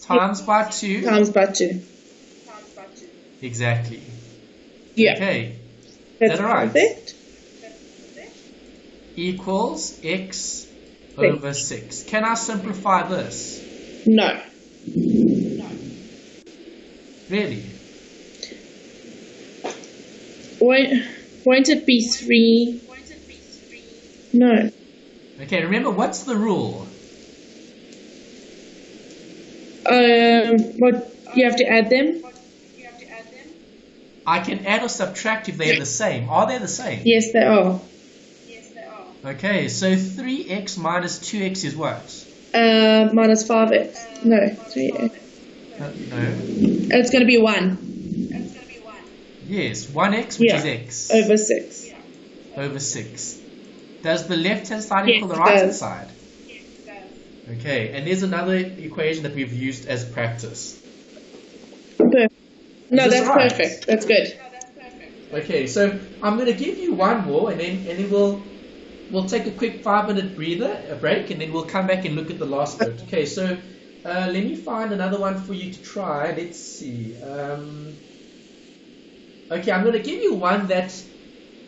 Times by 2. Times by 2. Exactly. Yeah. Okay. That's Is that all right? perfect. Equals x over 6. Can I simplify this? No. Really? Won't it be 3? No. Okay, remember, what's the rule? What, you have to add them? I can add or subtract if they're the same. Are they the same? Yes, they are. Okay, so 3x minus 2x is what? Minus 5x. No, 3x. No. It's going to be 1. Yes, 1x, which is x. Over 6. Over 6. Does the left-hand side Yes, equal the it right-hand does. side? Okay, and there's another equation that we've used as practice. Perfect. No, Is this that's right? perfect. That's good. Okay, so I'm going to give you one more, and then we'll take a quick 5-minute break, and then we'll come back and look at the last bit. Okay, so let me find another one for you to try. Let's see. Okay, I'm going to give you one that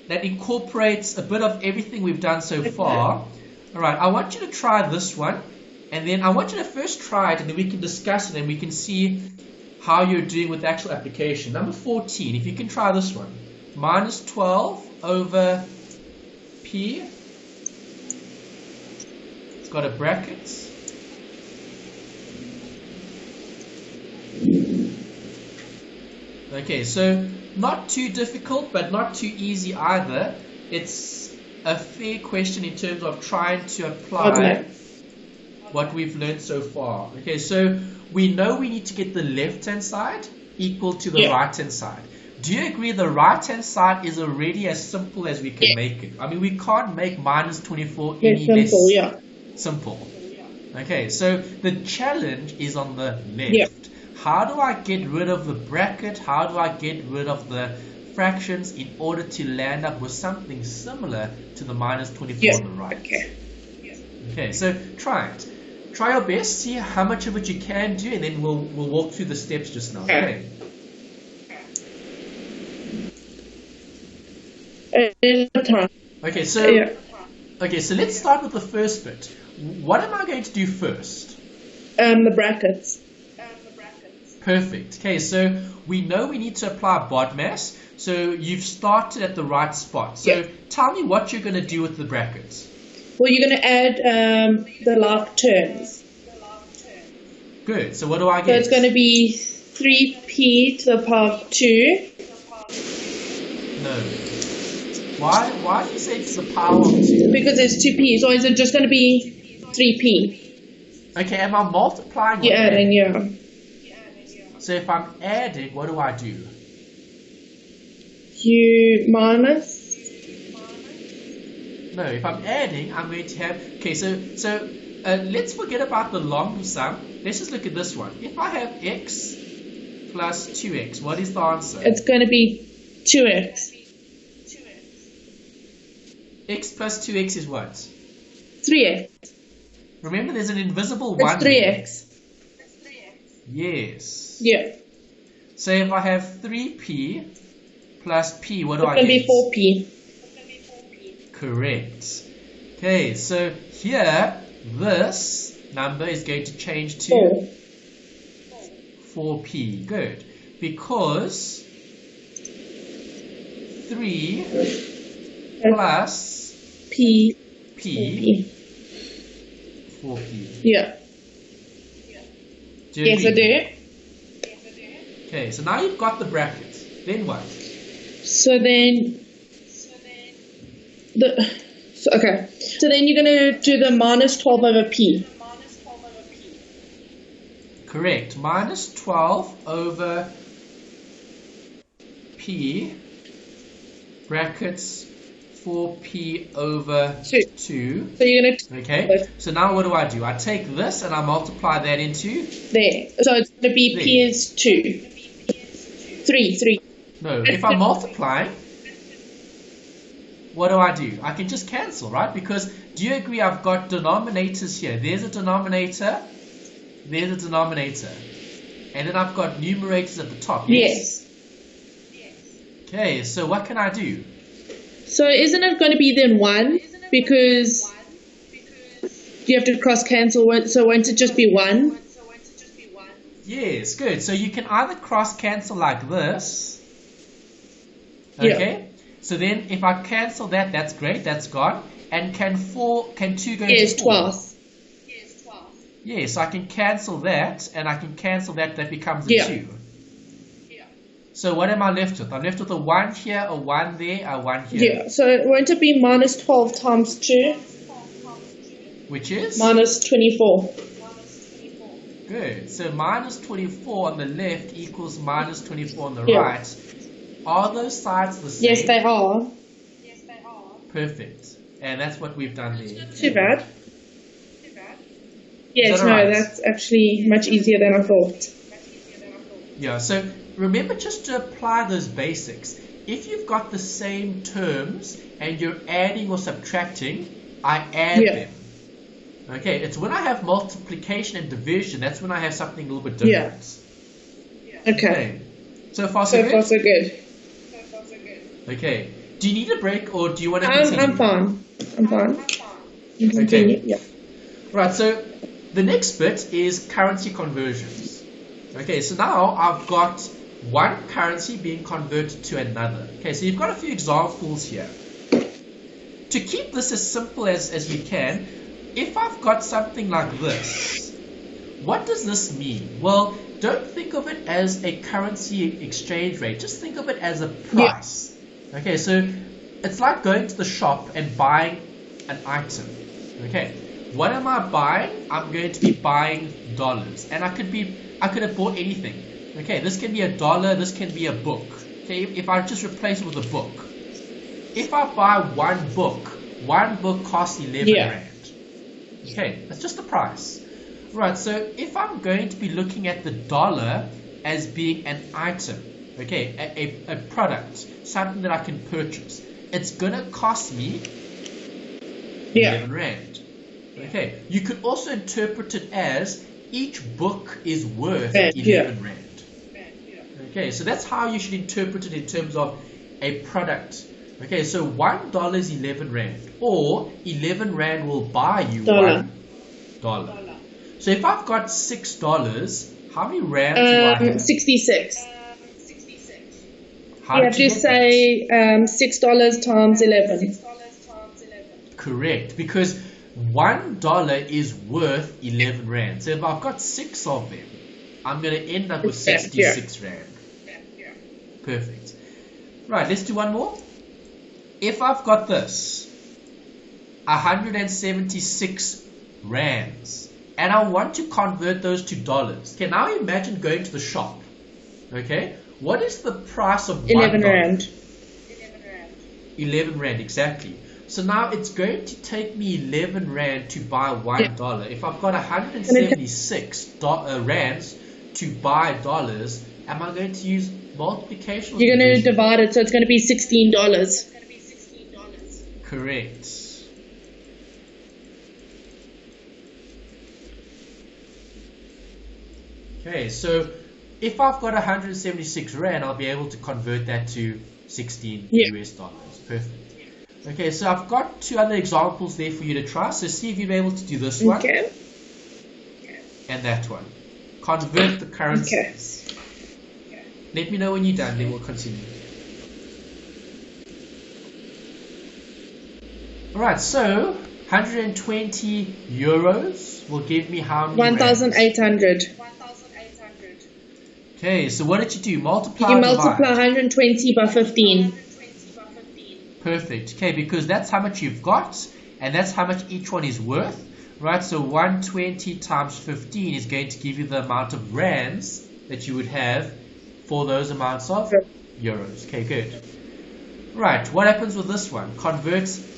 incorporates a bit of everything we've done so far. All right, I want you to try this one, and then I want you to first try it, and then we can discuss it, and we can see how you're doing with the actual application. Number 14, if you can try this one. Minus 12 over p. It's got a bracket. Okay, so not too difficult, but not too easy either. It's a fair question in terms of trying to apply what we've learned so far. Okay, so we know we need to get the left-hand side equal to the right-hand side. Do you agree the right-hand side is already as simple as we can make it? I mean, we can't make minus 24 any less simple. Okay, so the challenge is on the left. How do I get rid of the bracket? How do I get rid of the fractions in order to land up with something similar to the minus 24 on the right? Okay, so try it. Try your best, see how much of it you can do, and then we'll walk through the steps just now. Okay. Okay, so let's start with the first bit. What am I going to do first? The brackets. Perfect. Okay, so we know we need to apply BODMAS. So you've started at the right spot. So tell me what you're going to do with the brackets. Well, you're going to add the like terms. Good. So what do I get? So it's going to be 3p to the power of 2. No. Why do you say to the power of 2? Because there's 2p. So is it just going to be 3p? Okay, am I multiplying? You're adding, yeah. So if I'm adding, what do I do? You minus? No, if I'm adding, I'm going to have... Okay, so let's forget about the long sum. Let's just look at this one. If I have x plus 2x, what is the answer? It's going to be 2x. X plus 2x is what? 3x. Remember, there's an invisible 1. It's 3x. Yes. Yeah. So if I have 3p plus p, what do I get? It's going to be 4p. Correct. Okay, so here, this number is going to change to 4p. Good. Because 3 plus p 4p. Yeah. Do you yes, agree? I do. Okay, so now you've got the brackets. Then what? So then you're going to do the minus 12 over p. Correct. Minus 12 over p brackets 4p over 2. So you're going to... Okay. So now what do? I take this and I multiply that into... There. So it's going to be p is 2. 3. No, if I'm multiplying, what do? I can just cancel, right? Because do you agree I've got denominators here? There's a denominator, there's a denominator. And then I've got numerators at the top. Yes. Okay, so what can I do? So isn't it going to be then 1? Because you have to cross cancel, so won't it just be 1? Yes, good. So you can either cross cancel like this. Okay. Yeah. So then if I cancel that, that's great, that's gone. And can 2 go yes, to 4? Twice. Yes, so I can cancel that, and I can cancel that, that becomes a 2. Yeah. So what am I left with? I'm left with a 1 here, a 1 there, a 1 here. Yeah, so won't it be minus 12 times 2? Which is? Minus 24. Good. So minus 24 on the left equals minus 24 on the right. Are those sides the same? Yes, they are. Perfect. And that's what we've done there. Too bad. Yes, no, right? That's actually much easier than I thought. Yeah, so remember just to apply those basics. If you've got the same terms and you're adding or subtracting, I add them. Okay, it's when I have multiplication and division, that's when I have something a little bit different. Yeah. Okay. So far so good? So far so good. Okay. Do you need a break or do you want to continue? I'm fine. Okay. Yeah. Right, so the next bit is currency conversions. Okay, so now I've got one currency being converted to another. Okay, so you've got a few examples here. To keep this as simple as you can, if I've got something like this, what does this mean? Well, don't think of it as a currency exchange rate. Just think of it as a price. Yeah. Okay, so it's like going to the shop and buying an item. Okay, what am I buying? I'm going to be buying dollars, and I could have bought anything. Okay, this can be $1. This can be a book. Okay, if I just replace it with a book. If I buy one book costs 11 Rand. Okay, that's just the price. Right, so if I'm going to be looking at the dollar as being an item, okay, a product, something that I can purchase, it's going to cost me 11 Rand. Okay, you could also interpret it as each book is worth 11 Rand. Okay, so that's how you should interpret it in terms of a product. Okay, so $1 is 11 Rand, or 11 Rand will buy you $1. So if I've got $6, how many Rand do I have? 66. How you have to say $6 times 11. Correct, because $1 is worth 11 Rand. So if I've got 6 of them, I'm going to end up with 66 Rand. Perfect. Right, let's do one more. If I've got this, 176 Rands, and I want to convert those to dollars. Okay, now imagine going to the shop. Okay, what is the price of 11 Rand. 11 Rand, exactly. So now it's going to take me 11 Rand to buy $1. If I've got 176 Rands to buy dollars, am I going to use multiplication? You're going to divide it, so it's going to be $16. Correct. Okay, so if I've got 176 Rand, I'll be able to convert that to 16 US dollars. Perfect. Okay, so I've got 2 other examples there for you to try. So see if you're able to do this one and that one. Convert the currencies. Let me know when you're done, then we'll continue. Alright, so 120 euros will give me how many? 1,800. Okay, so what did you do? Multiply. You multiply 120 by 15. Perfect. Okay, because that's how much you've got, and that's how much each one is worth. Right, so 120 times 15 is going to give you the amount of rands that you would have for those amounts of euros. Okay, good. Right, what happens with this one? Converts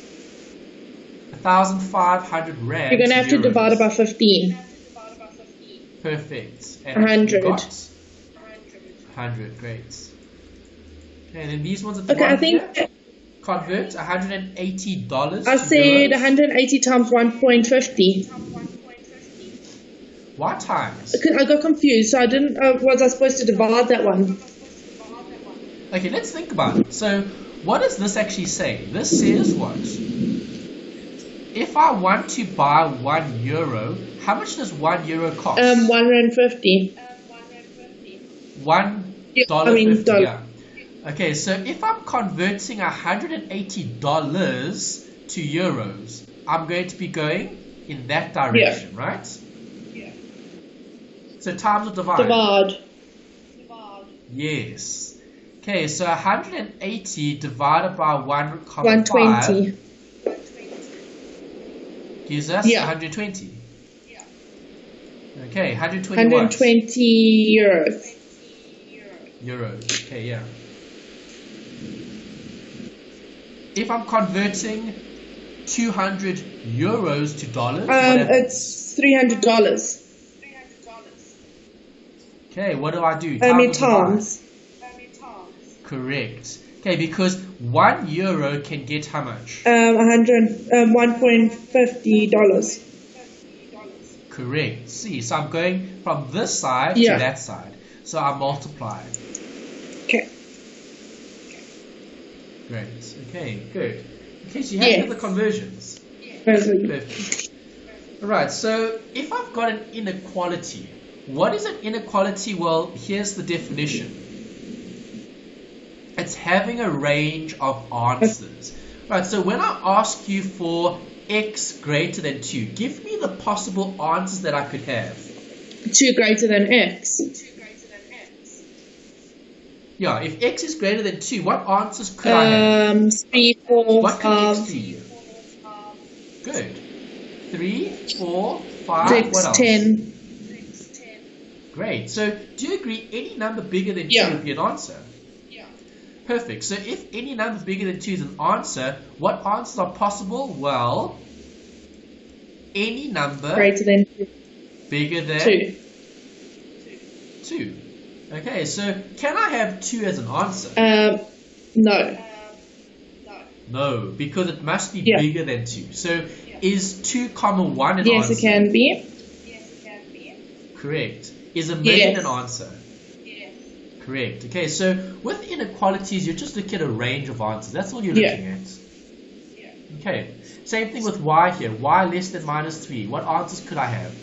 1,500 Rand. You're going to have to divide it by 15. Perfect. And 100. 100, great. Okay, and then these ones at the bottom I think here, convert $180. I said 180 times 1.50. What times? I got confused, so I didn't. Was I supposed to divide that one? Okay, let's think about it. So, what does this actually say? This says what? If I want to buy €1, how much does €1 cost? $150. $1.50. Yeah. Okay, so if I'm converting $180 to euros, I'm going to be going in that direction, right? Yeah. So times or divide? Divide. Yes. Okay, so 180 divided by 120 gives us 120. Okay, 120 120 euros. Euros. Okay, yeah. If I'm converting 200 euros to dollars, it's $300. Okay, what do I do? Times. Correct. Okay, because €1 can get how much? $1.50. Correct. See, so I'm going from this side to that side. So I multiply. Okay. Great. Okay, good. Okay, so you have the conversions. Perfect. Alright, so if I've got an inequality, what is an inequality? Well, here's the definition. It's having a range of answers. Right, so when I ask you for x greater than 2, give me the possible answers that I could have. 2 greater than x. Yeah, if x is greater than 2, what answers could I have? 3, 4, what 5. Could x be? Good. 3, 4, 5, 6, what else? 10. Great. So, do you agree any number bigger than 2 would be an answer? Perfect. So if any number bigger than 2 is an answer, what answers are possible? Well, any number greater than 2. Bigger than 2. Okay, so can I have 2 as an answer? No. No, because it must be bigger than 2. So is 2 comma 1 an answer? Yes, it can be. Correct. Is a million an answer? Correct. Okay, so with inequalities, you're just looking at a range of answers. That's all you're looking at. Okay, same thing with y here. Y less than minus 3. What answers could I have?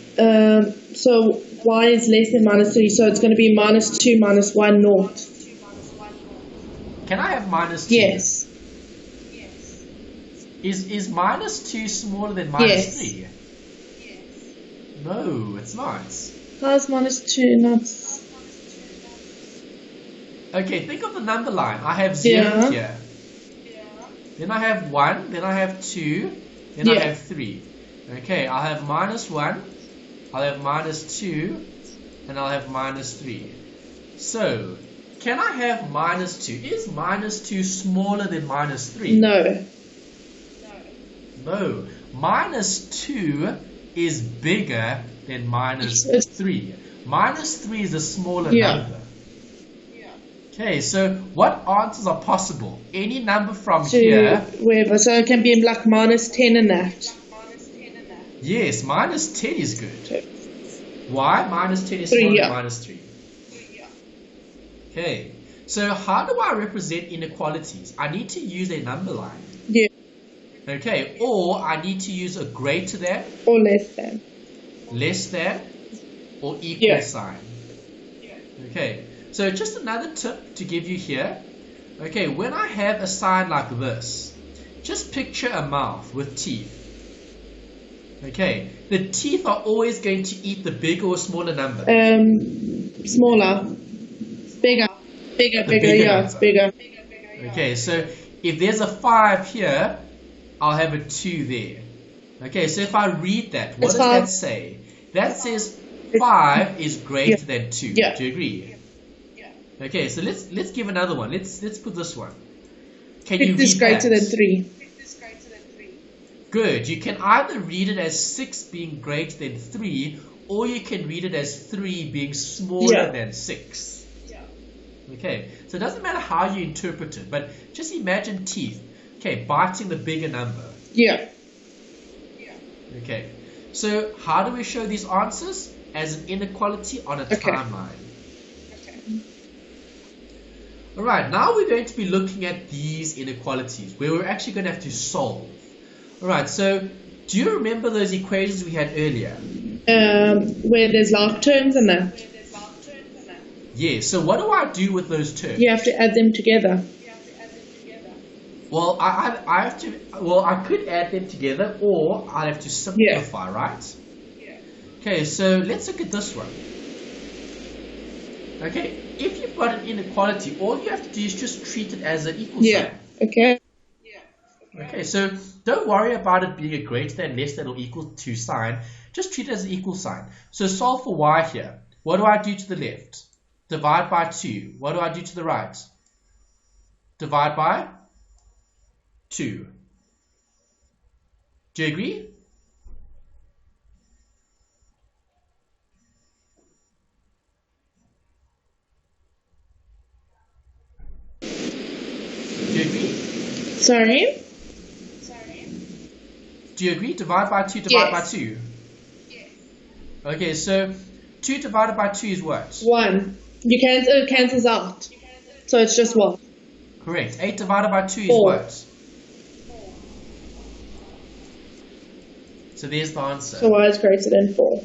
So y is less than minus 3, so it's going to be minus 2, minus 1, naught. Can I have minus 2? Yes. Is minus 2 smaller than minus 3? No, it's not. How is minus 2 not? Okay, think of the number line. I have 0 here. Then I have 1, then I have 2, then I have 3. Okay, I'll have minus 1, I'll have minus 2, and I'll have minus 3. So, can I have minus 2? Is minus 2 smaller than minus 3? No. No. Minus 2 is bigger than minus 3. Minus 3 is a smaller number. Okay, so what answers are possible? Any number from here. Wherever, so it can be like minus 10 and that. Yes, minus 10 is good. Why? Minus 10 is smaller than minus 3. Okay, so how do I represent inequalities? I need to use a number line. Yeah. Okay, or I need to use a greater than. Or less than. Less than or equal sign. Okay. So just another tip to give you here. Okay, when I have a sign like this, just picture a mouth with teeth. Okay, the teeth are always going to eat the bigger or smaller number. Smaller. Bigger. Bigger, yeah, it's bigger. Okay, so if there's a 5 here, I'll have a 2 there. Okay, so if I read that, what does that say? That says 5 is greater than 2. Yeah. Do you agree? Okay, so let's give another one. Let's put this one. Can you read that? 6 greater than 3. Good. You can either read it as 6 being greater than 3, or you can read it as 3 being smaller than 6. Okay, so it doesn't matter how you interpret it, but just imagine teeth. Okay, biting the bigger number. Yeah. Okay, so how do we show these answers? As an inequality on a timeline. Alright, now we're going to be looking at these inequalities where we're actually going to have to solve. Alright, so do you remember those equations we had earlier? Where there's like terms in that. Yeah, so what do I do with those terms? You have to add them together. Well, I have to. Well, I could add them together, or I'd have to simplify, right? Yeah. Okay, so let's look at this one. Okay, if you've got an inequality, all you have to do is just treat it as an equal sign. Okay. Okay, so don't worry about it being a greater than, less than, or equal to sign. Just treat it as an equal sign. So solve for y here. What do I do to the left? Divide by 2. What do I do to the right? Divide by 2. Do you agree? Do you agree? Sorry? Do you agree? Divide by 2, divide by 2. Yes. Okay, so 2 divided by 2 is what? 1. You cancel, it cancels out. So it's just 1. Correct. 8 divided by 2 is 4. what? So there's the answer. So y is greater than 4.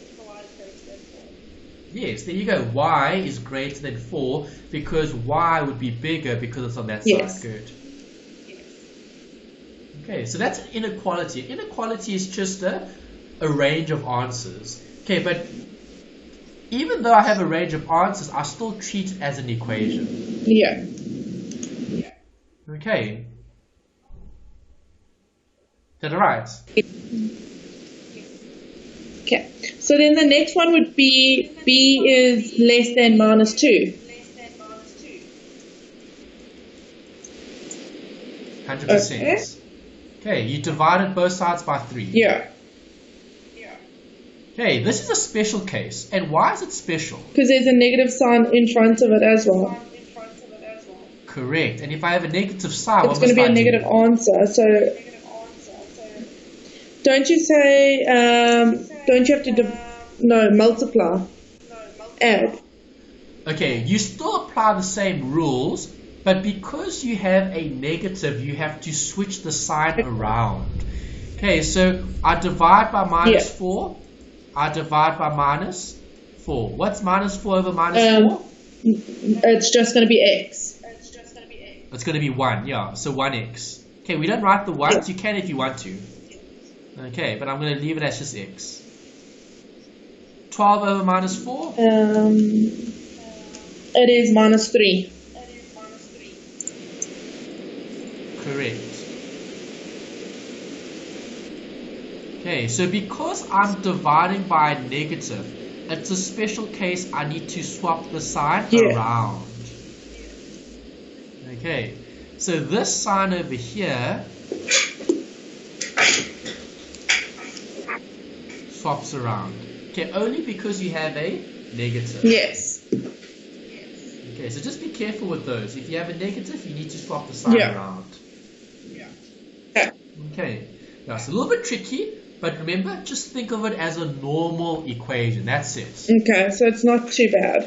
Yes, there you go. Y is greater than 4 because y would be bigger because it's on that side. Good. Okay, so that's an inequality. Inequality is just a range of answers. Okay, but even though I have a range of answers, I still treat it as an equation. Yeah. Okay. Is that right? Okay. So then the next one would be b is less than minus 2. 100%. Okay, you divided both sides by 3. Yeah. Okay, this is a special case. And why is it special? Because there's a negative sign in front of it as well. Correct. And if I have a negative sign, it's going to be a negative answer. So don't you say, don't you have to, multiply, add. Okay, you still apply the same rules, but because you have a negative, you have to switch the sign around. Okay, so I divide by minus 4. I divide by minus 4. What's minus 4 over minus 4? It's just going to be x. It's going to be 1, yeah, so 1x. Okay, we don't write the 1s. You can if you want to. Okay, but I'm going to leave it as just x. 12 over minus 4? It is minus 3. Correct. Okay, so because I'm dividing by a negative, it's a special case I need to swap the sign around. Okay, so this sign over here swaps around. Okay, only because you have a negative. Yes. Okay, so just be careful with those. If you have a negative, you need to swap the sign around. Okay, now it's a little bit tricky, but remember, just think of it as a normal equation. That's it. Okay, so it's not too bad.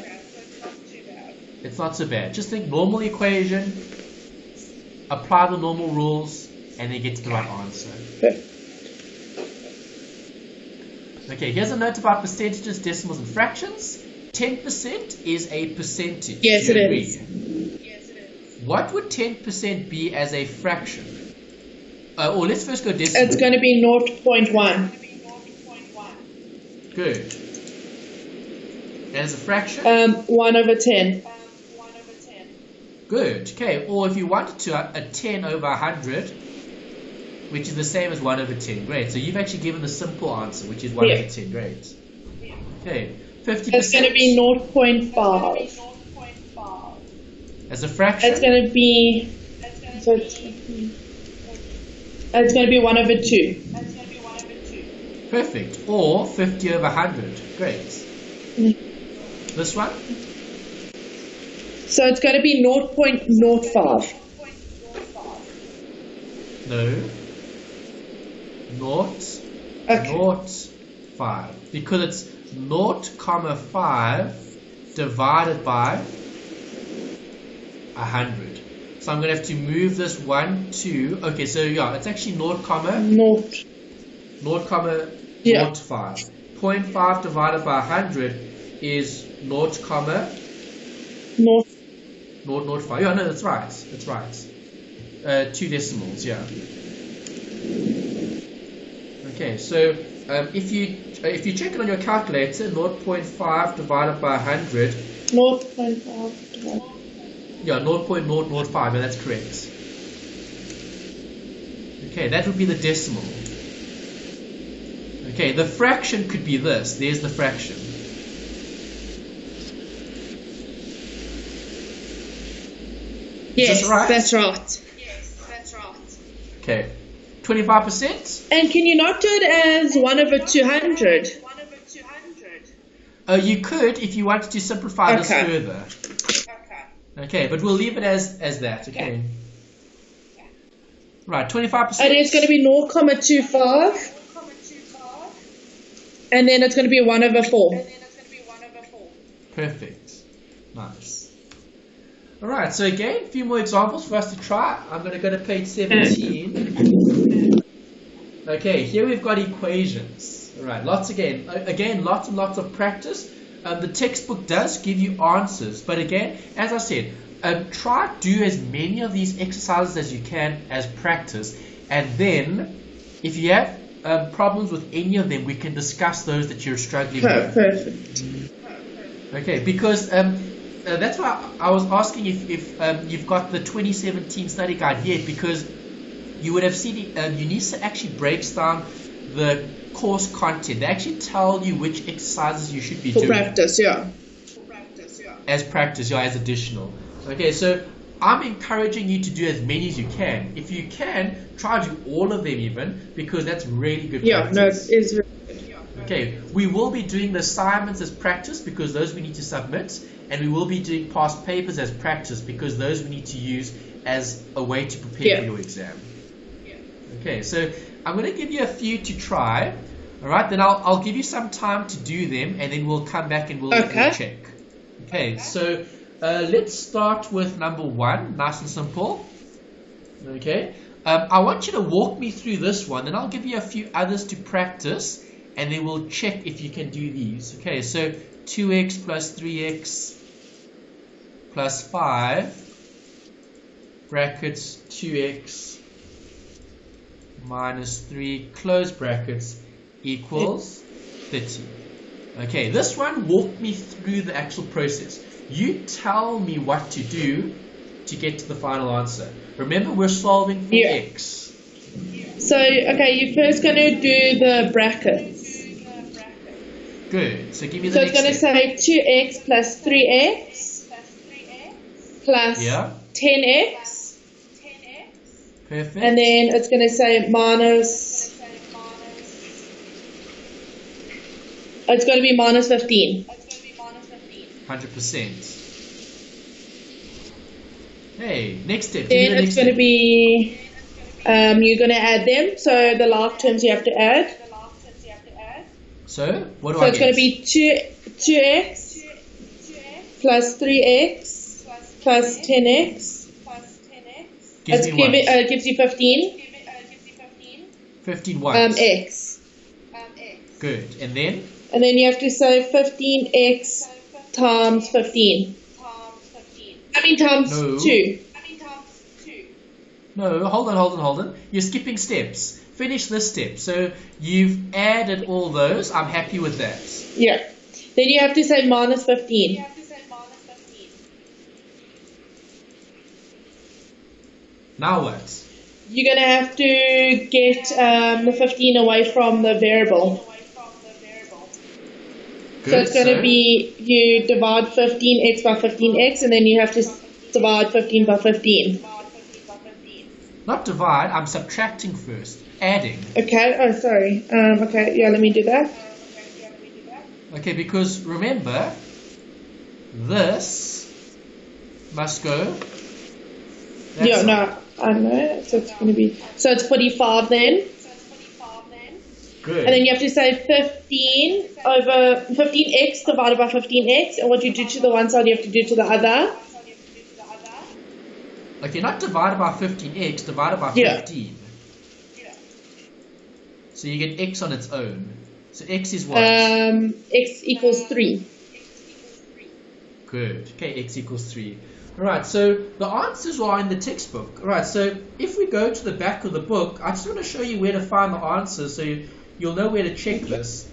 It's not so bad. Just think normal equation, apply the normal rules, and then get to the right answer. Okay, here's a note about percentages, decimals, and fractions. 10% is a percentage. Yes, it is. What would 10% be as a fraction? Or let's first go decimal. It's going to be 0.1. Good. And as a fraction? 1 over 10. Good. Okay, or if you wanted to, a 10 over 100, which is the same as 1 over 10. Great. So you've actually given the simple answer, which is 1 over 10. Great. Okay. 50%? It's going to be 0.5. As a fraction? It's going to be... So it's going to be 1 over 2. Perfect. Or 50 over 100. Great. This one? So it's going to be 0.05. No. 0.05. Because it's 0.5 divided by 100. So I'm going to have to move this 1, 2. Okay, so yeah, it's actually 0, 0. 0, Yeah. 0.5. 0.5 divided by 100 is 0, 0.05. Yeah, no, that's right. That's right. 2 decimals, yeah. Okay, so if you check it on your calculator, 0.5 divided by 100. 0.5 divided. Yeah, 0.005, and that's correct. Okay, that would be the decimal. Okay, the fraction could be this. There's the fraction. Yes, right? that's right. Okay, 25%? And can you not do it as 1 over 200? You could if you wanted to simplify this Okay. further. Okay, but we'll leave it as that, okay? Right, 25%. And it's going to be 0.25. And then it's going to be 1 over 4. Perfect. Nice. Alright, so again, a few more examples for us to try. I'm going to go to page 17. Okay, here we've got equations. Alright, lots and lots of practice. The textbook does give you answers, but again, as I said, try to do as many of these exercises as you can as practice, and then if you have problems with any of them, we can discuss those that you're struggling with. Perfect. Okay, because that's why I was asking if you've got the 2017 study guide here, because you would have seen UNISA actually breaks down the course content. They actually tell you which exercises you should be doing. For practice, yeah. As practice, yeah, as additional. Okay, so I'm encouraging you to do as many as you can. If you can, try to do all of them even, because that's really good practice. Yeah, no, it is really good. Okay, we will be doing the assignments as practice because those we need to submit, and we will be doing past papers as practice because those we need to use as a way to prepare for your exam. Okay, so I'm going to give you a few to try. All right, then I'll give you some time to do them, and then we'll come back and we'll check. Okay, so let's start with number 1, nice and simple. Okay, I want you to walk me through this one, then I'll give you a few others to practice, and then we'll check if you can do these. Okay, so 2x plus 3x plus 5 brackets 2x minus 3 close brackets equals 30. Okay, this one, walk me through the actual process. You tell me what to do to get to the final answer. Remember, we're solving for x. So, okay, you're first going to do the brackets. Good. So give me the So next it's going to step. say 2x plus 3x plus 10x. Perfect. And then it's going to say minus. It's going to be minus 15. 100%. Hey, next step. Then it's going to be, you're going to add them. So the like terms you have to add. So, what do So I it's get? going to be 2x plus 3x plus 10x. Gives me what? Gives you 15. 15 what? X. Good. And then? And then you have to say 15x times 15. I mean times 2. No, hold on. You're skipping steps. Finish this step. So you've added all those. I'm happy with that. Yeah. Then you have to say minus 15. Now what? You're going to have to get the 15 away from the variable. Good, so it's going to be, you divide 15x by 15x, and then you have to divide 15 by 15. Not divide, I'm subtracting first. Adding. Okay, oh sorry. Okay, yeah, let me do that. Okay, because remember, this must go. Yeah, no, I know. So it's going to be, so it's 45 then. Good. And then you have to say 15 over 15x divided by 15x, and what you do to the one side you have to do to the other. Okay, not divided by 15x, divided by 15. So you get x on its own. So x is what? X equals 3. Good. Okay, x equals 3. Alright, so the answers are in the textbook. Alright, so if we go to the back of the book, I just want to show you where to find the answers so you'll know where to check this.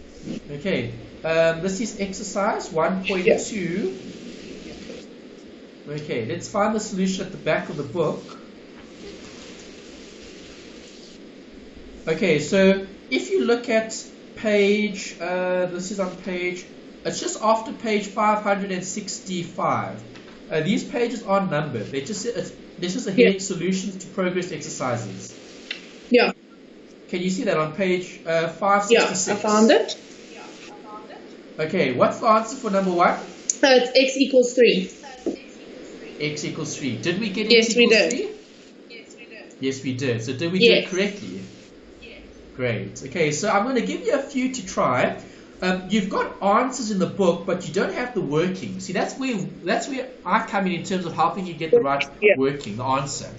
Okay, this is exercise 1.2. Okay, let's find the solution at the back of the book. Okay, so if you look at page, this is on page, it's just after page 565. These pages aren't numbered. They just this is a heading solutions to progress exercises. Yeah. Can you see that on page 566? Yeah, I found it. Okay, what's the answer for number 1? It's x equals 3. X equals 3. Did we get Yes, x we equals did. 3? Yes, we did. So did we do it correctly? Great. Okay, so I'm going to give you a few to try. You've got answers in the book, but you don't have the working. See, that's where I come in terms of helping you get the right working, the answer.